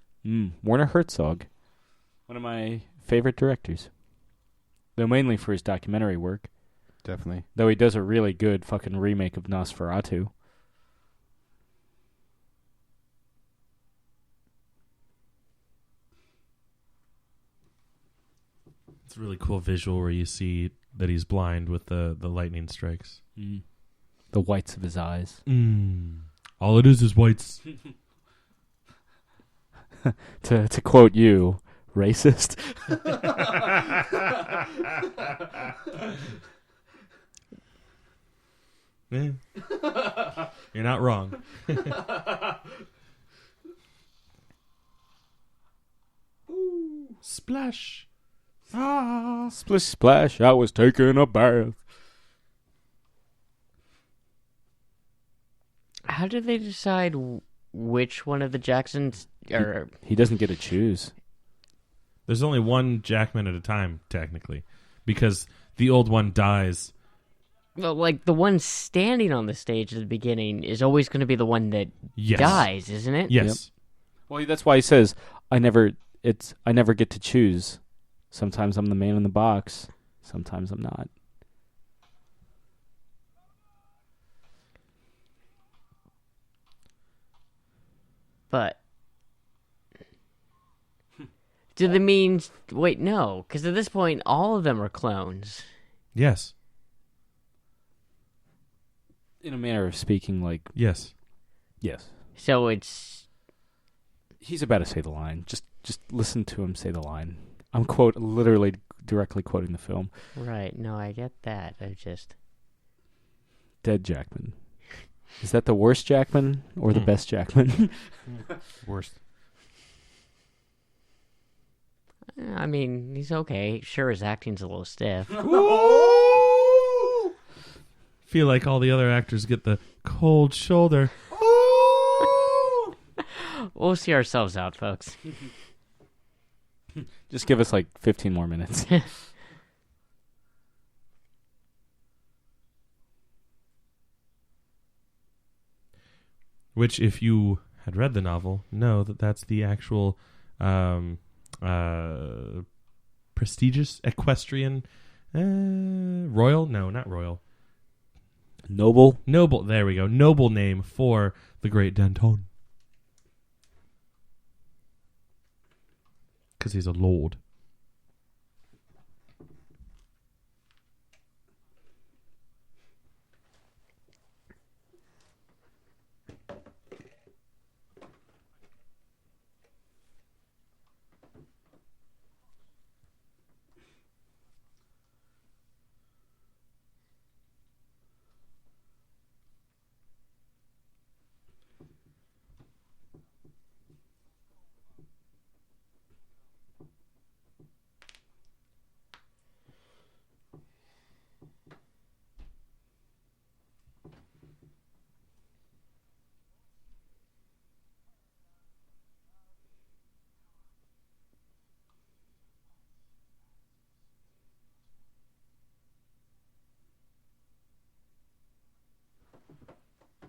Werner Herzog. One of my favorite directors. Though mainly for his documentary work. Definitely. Though he does a really good fucking remake of Nosferatu. It's a really cool visual where you see that he's blind with the lightning strikes. The whites of his eyes. All it is whites. to quote you, racist. You're not wrong. Splash. Splish splash, I was taking a bath. How did they decide which one of the Jacksons are... He doesn't get to choose. There's only one Jackman at a time, technically, because the old one dies. Well, like, the one standing on the stage at the beginning is always going to be the one that dies, isn't it? Yes. Yep. Well, that's why he says, I never get to choose. Sometimes I'm the man in the box. Sometimes I'm not. But do they mean... Wait, no, because at this point, all of them are clones. Yes. In a manner of speaking, like... Yes. Yes. So it's... He's about to say the line. Just listen to him say the line. I'm literally directly quoting the film. Right, no, I get that. I just... Dead Jackman. Is that the worst Jackman or the best Jackman? Worst. I mean, he's okay. Sure, his acting's a little stiff. Feel like all the other actors get the cold shoulder. We'll see ourselves out, folks. Just give us like 15 more minutes. Which, if you had read the novel, know that that's the actual prestigious equestrian royal? No, not royal. Noble? Noble, there we go. Noble name for the great Danton. Because he's a lord.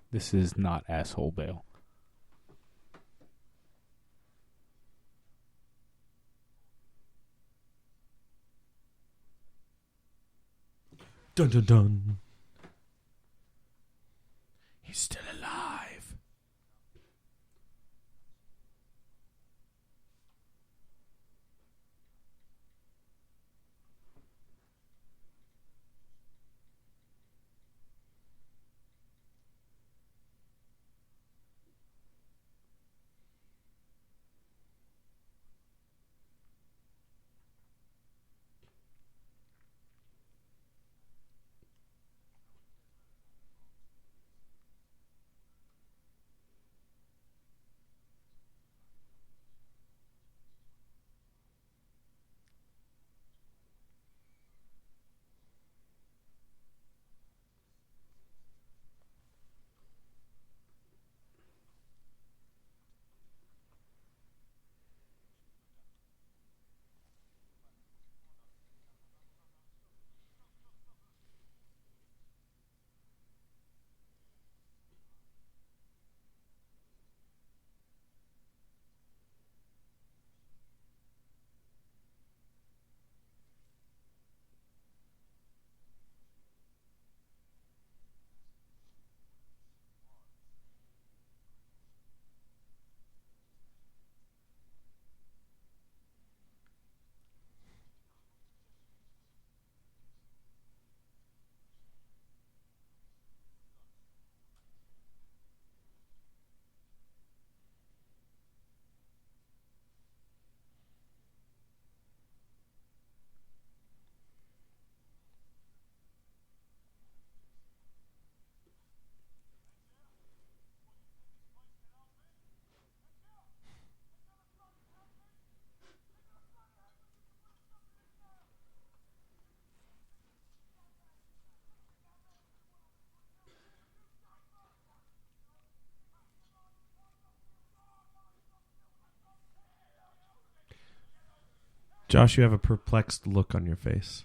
This is not asshole Bale. Dun dun dun. He's still alive. Josh, you have a perplexed look on your face.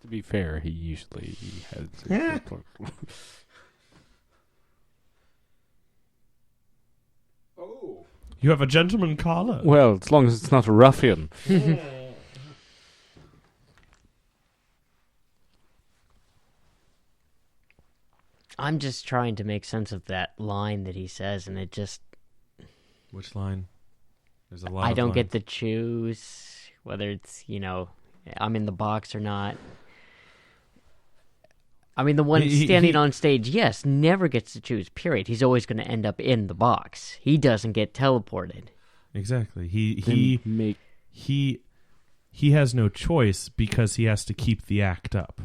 To be fair, he usually has. Oh. You have a gentleman collar. Well, as long as it's not a ruffian. I'm just trying to make sense of that line that he says, and it just... Which line? There's a lot I of don't lines. get to choose whether it's, I'm in the box or not. I mean, the one standing on stage, yes, never gets to choose, period. He's always going to end up in the box. He doesn't get teleported. Exactly. He has no choice because he has to keep the act up.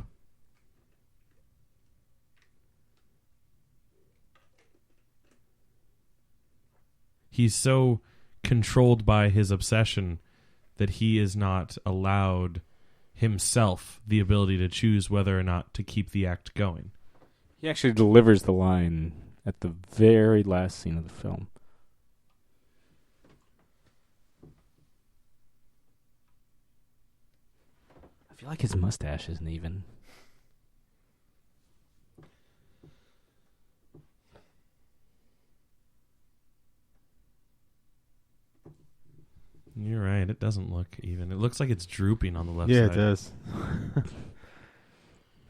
He's so controlled by his obsession that he is not allowed himself the ability to choose whether or not to keep the act going. He actually delivers the line at the very last scene of the film. I feel like his mustache isn't even. You're right. It doesn't look even. It looks like it's drooping on the left Yeah, side. it does.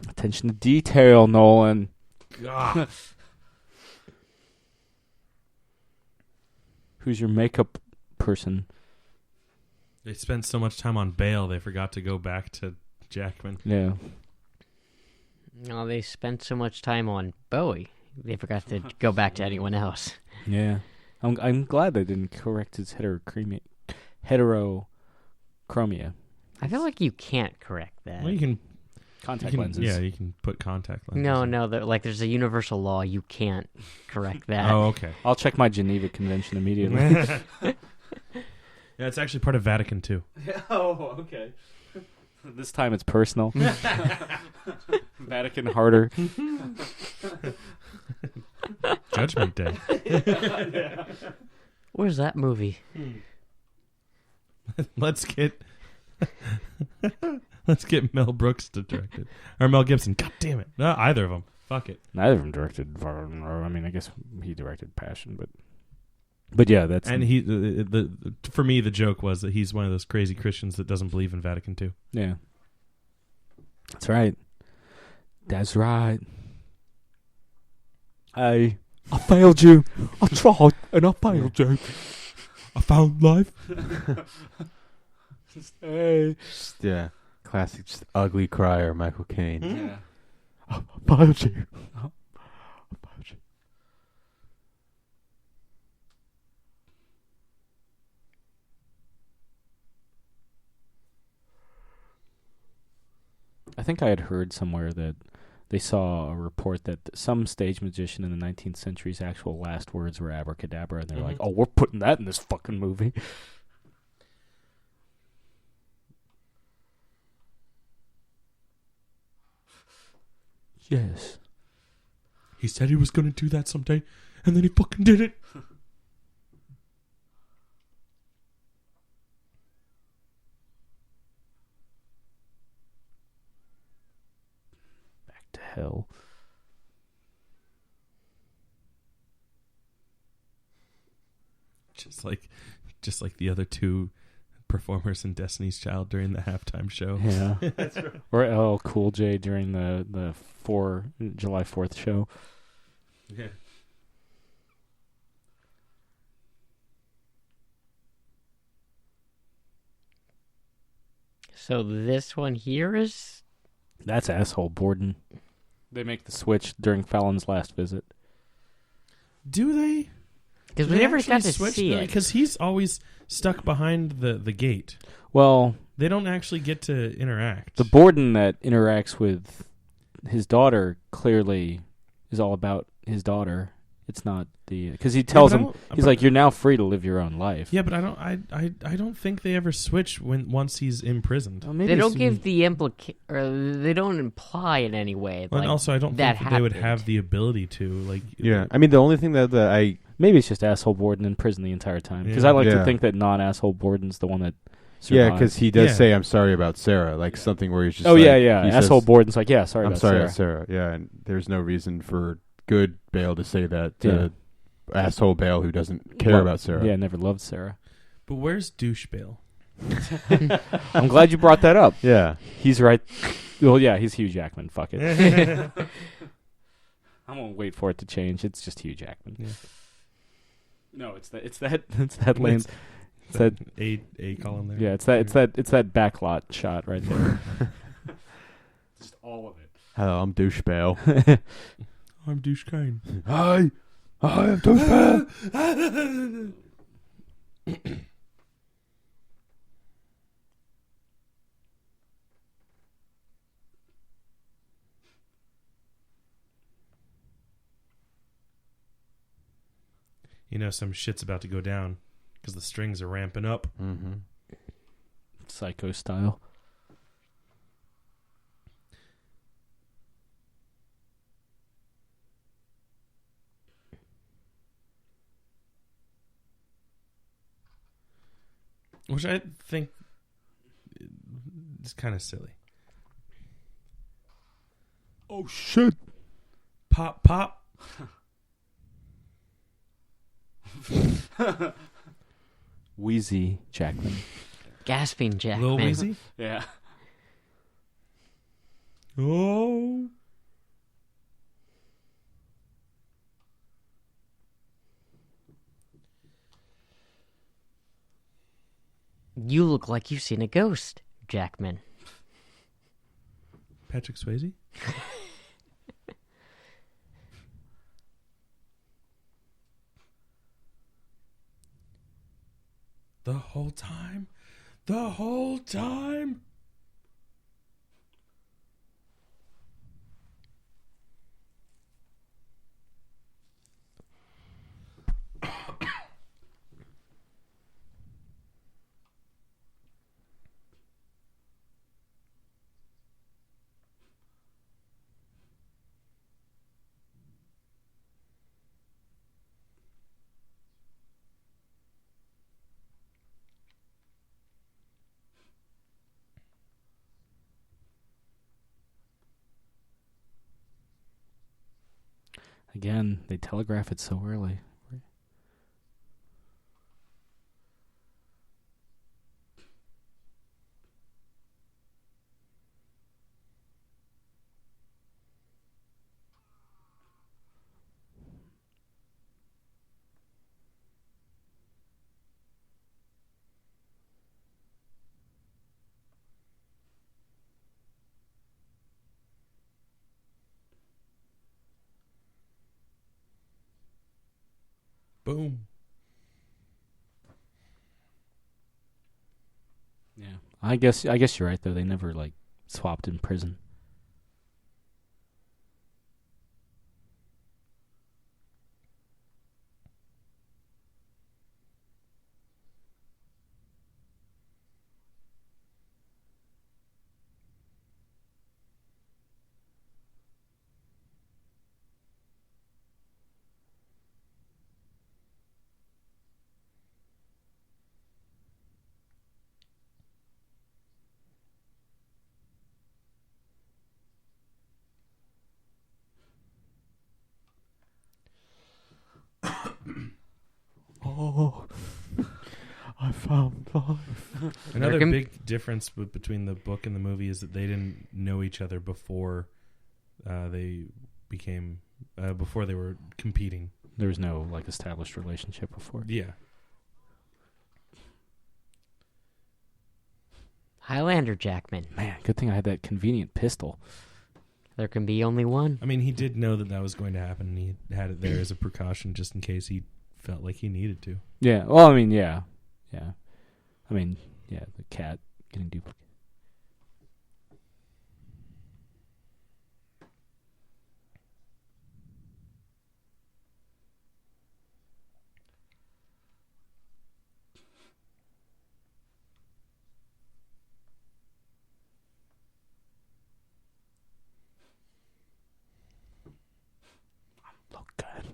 Attention to detail, Nolan. God. Who's your makeup person? They spent so much time on Bale, they forgot to go back to Jackman. Yeah. No, they spent so much time on Bowie, they forgot to go back to anyone else. Yeah. I'm glad they didn't correct his heterochromia. I feel like you can't correct that. Well, you can Contact lenses. Yeah, you can put contact lenses. No, there's a universal law. You can't correct that. Oh, okay. I'll check my Geneva Convention immediately. Yeah, it's actually part of Vatican II. Oh, okay. This time it's personal. Vatican harder. Judgment Day. Where's that movie? Let's get Mel Brooks to direct it. Or Mel Gibson. God damn it. No, either of them. Fuck it. Neither of them directed. I mean, I guess he directed Passion, but yeah, that's. And for me, the joke was that he's one of those crazy Christians that doesn't believe in Vatican II. Yeah. That's right. That's right. I failed you. I tried and I failed you. I found life. Hey. Yeah. Classic, just ugly crier, Michael Caine. Yeah. I failed you. I failed you. I think I had heard somewhere that they saw a report that some stage magician in the 19th century's actual last words were abracadabra, and they're like, "Oh, we're putting that in this fucking movie." Yes. He said he was going to do that someday, and then he fucking did it. Back to hell. Just like the other two performers in Destiny's Child during the halftime show. Yeah. That's right. Or LL Cool J during the July 4th show. Yeah. So this one here is... That's asshole Borden. They make the switch during Fallon's last visit. Do they? Because we never got to see it. Because he's always stuck behind the gate. Well, They don't actually get to interact. the Borden that interacts with his daughter clearly is all about his daughter. It's not the... Because he tells him, he's like, you're now free to live your own life. Yeah, but I don't think they ever switch once he's imprisoned. Well, maybe They don't it's- give the or they don't imply in any way. And Like, also, I don't that think that they would happened. have the ability to. Like, Yeah. I mean, the only thing that I... Maybe it's just asshole Borden in prison the entire time. Because I like to Yeah. think that non-asshole Borden's the one that Yeah, survive. because he does Yeah. say, "I'm sorry about Sarah," like something where he's just. Oh like, yeah. he Asshole says, Borden's like, yeah, sorry I'm about sorry Sarah. about Sarah. Yeah, and there's no reason for good Bale to say that to asshole Bale who doesn't care about Sarah. Yeah, never loved Sarah. But where's douche Bale? I'm glad you brought that up. Yeah. He's right. Well, yeah, he's Hugh Jackman. Fuck it. I won't wait for it to change. It's just Hugh Jackman. Yeah. No, it's that lane. It's that a column there. yeah. It's that backlot shot right there. Just all of it. Hello, I'm douche Bale. I'm douche Caine. Hi, I'm douche Bale. You know some shit's about to go down because the strings are ramping up. Mm-hmm. Psycho style. Which I think is kind of silly. Oh shit! Pop, pop. Wheezy Jackman. Gasping Jackman. Lil Weezy. Yeah. Oh. You look like you've seen a ghost, Jackman. Patrick Swayze. The whole time. The whole time. Again, they telegraph it so early. Boom. Yeah. I guess you're right though. They never like swapped in prison. Oh, I found life. Another big difference between the book and the movie is that they didn't know each other before they became before they were competing. There was no like established relationship before. Yeah. Highlander Jackman. Man, good thing I had that convenient pistol. There can be only one. I mean, he did know that was going to happen, and he had it there as a precaution just in case he felt like he needed to. Yeah. Well, I mean, yeah. I mean, yeah, the cat getting duplicated. Look good.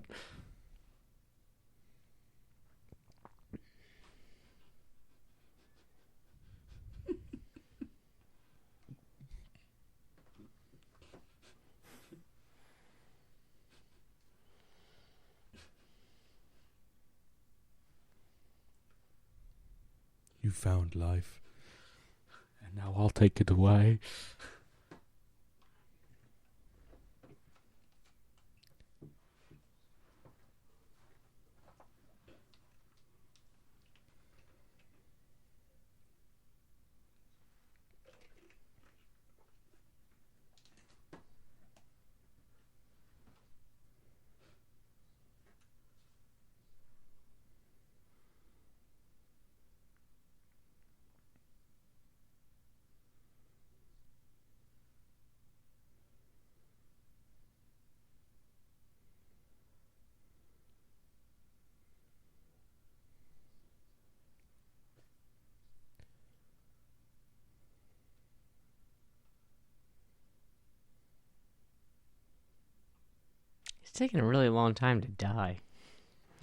You found life. And now I'll take it away. It's taking a really long time to die.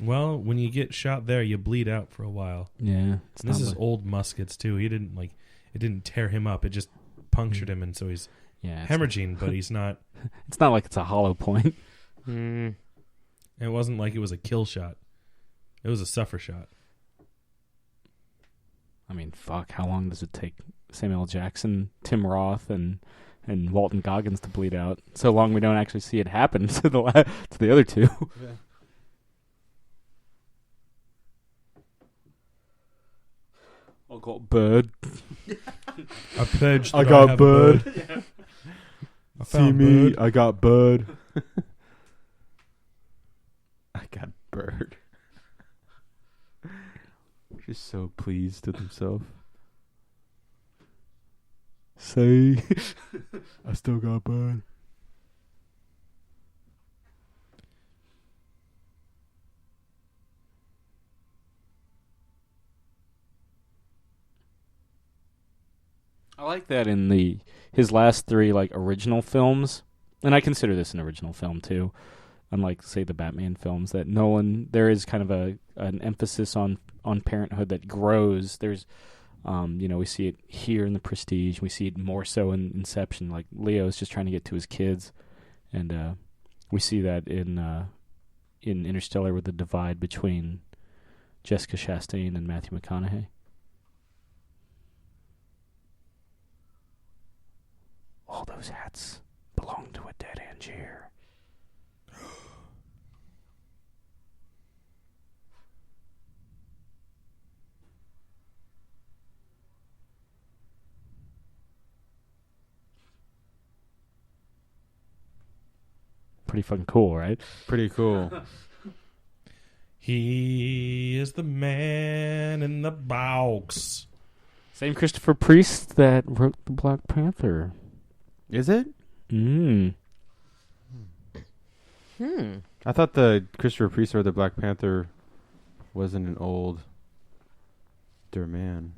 Well, when you get shot there, you bleed out for a while. Yeah. And this is old muskets too. He didn't it didn't tear him up. It just punctured him, and so he's hemorrhaging, but he's not. It's not like it's a hollow point. Mm. It wasn't like it was a kill shot. It was a suffer shot. I mean, fuck, how long does it take Samuel L. Jackson, Tim Roth, and Walton Goggins to bleed out? So long we don't actually see it happen to the other two. Yeah. I got bird. I pledged. I got have bird. A bird. I See found me, bird. I got bird. I got bird. Just so pleased with himself. Say, I still got bird. I like that in his last three original films, and I consider this an original film too. Unlike, say, the Batman films, that Nolan, there is kind of an emphasis on parenthood that grows. There's, we see it here in The Prestige. We see it more so in Inception. Like Leo's just trying to get to his kids, and we see that in Interstellar with the divide between Jessica Chastain and Matthew McConaughey. All those hats belong to a dead Angier. Pretty fucking cool, right? Pretty cool. He is the man in the box. Same Christopher Priest that wrote the Black Panther. Is it? Mm. I thought the Christopher Priest or the Black Panther wasn't an older man.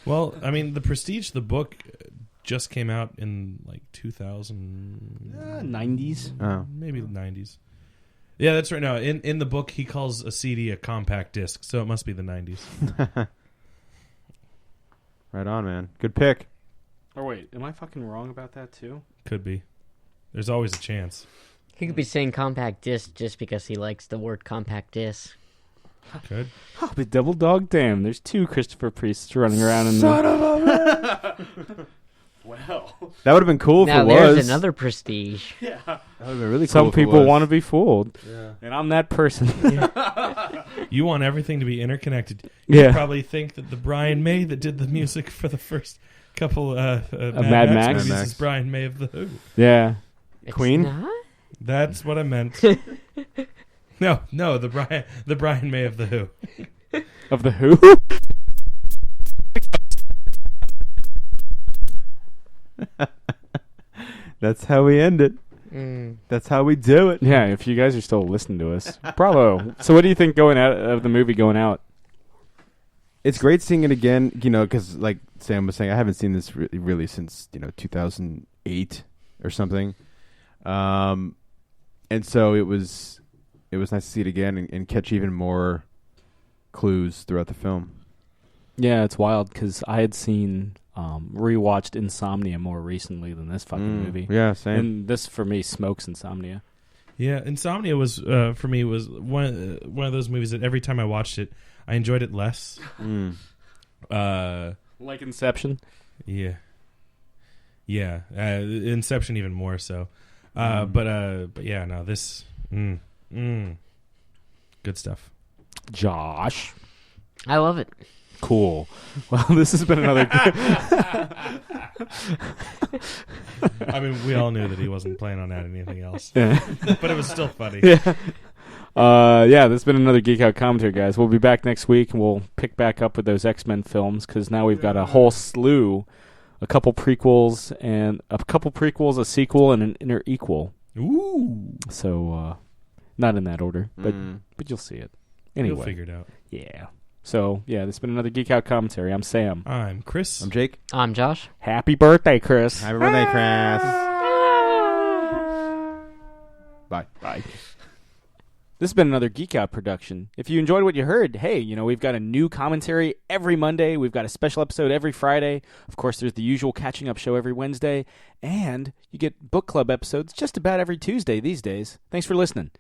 Well, I mean, The Prestige, the book, just came out in 2000... 90s? Oh. Maybe the 90s. Yeah, that's right. No, in the book, he calls a CD a compact disc, so it must be the 90s. Right on, man. Good pick. Or wait, am I fucking wrong about that too? Could be. There's always a chance. He could be saying compact disc just because he likes the word compact disc. Could. Oh, but double dog damn, there's two Christopher Priests running around in Son of a Well. That would have been cool Now if it was. there's another Prestige. Yeah. That would have been really cool. Some if it people was. want to be fooled. Yeah. And I'm that person. You want everything to be interconnected. Yeah. You probably think that the Brian May that did the music for the first couple Mad Mad Max? movies Mad Max. is Brian May of The Who. Yeah. It's Queen? not? That's what I meant. No, the Brian May of The Who. Of the Who? That's how we end it. Mm. That's how we do it. Yeah, if you guys are still listening to us, bravo. So what do you think going out of the movie going out? It's great seeing it again, because like Sam was saying, I haven't seen this really since 2008 or something, and so it was nice to see it again and catch even more clues throughout the film. Yeah, it's wild because I had seen rewatched Insomnia more recently than this fucking movie. Yeah, same. And this for me smokes Insomnia. Yeah, Insomnia was for me was one of those movies that every time I watched it, I enjoyed it less. Like Inception. Yeah. Yeah. Inception even more so. But yeah, no, this good stuff. Josh. I love it. Cool. Well, this has been another. I mean, we all knew that he wasn't planning on adding anything else, Yeah. but it was still funny. Yeah. This has been another Geek Out commentary, guys. We'll be back next week, and we'll pick back up with those X-Men films, because now we've got a whole slew, a couple prequels, a sequel, and an inner equal. Ooh. So, not in that order, but you'll see it. Anyway. You'll figure it out. Yeah. So, yeah, this has been another Geek Out commentary. I'm Sam. I'm Chris. I'm Jake. I'm Josh. Happy birthday, Chris. Happy birthday, Chris. Bye. Bye. This has been another Geek Out production. If you enjoyed what you heard, hey, we've got a new commentary every Monday. We've got a special episode every Friday. Of course, there's the usual catching up show every Wednesday. And you get book club episodes just about every Tuesday these days. Thanks for listening.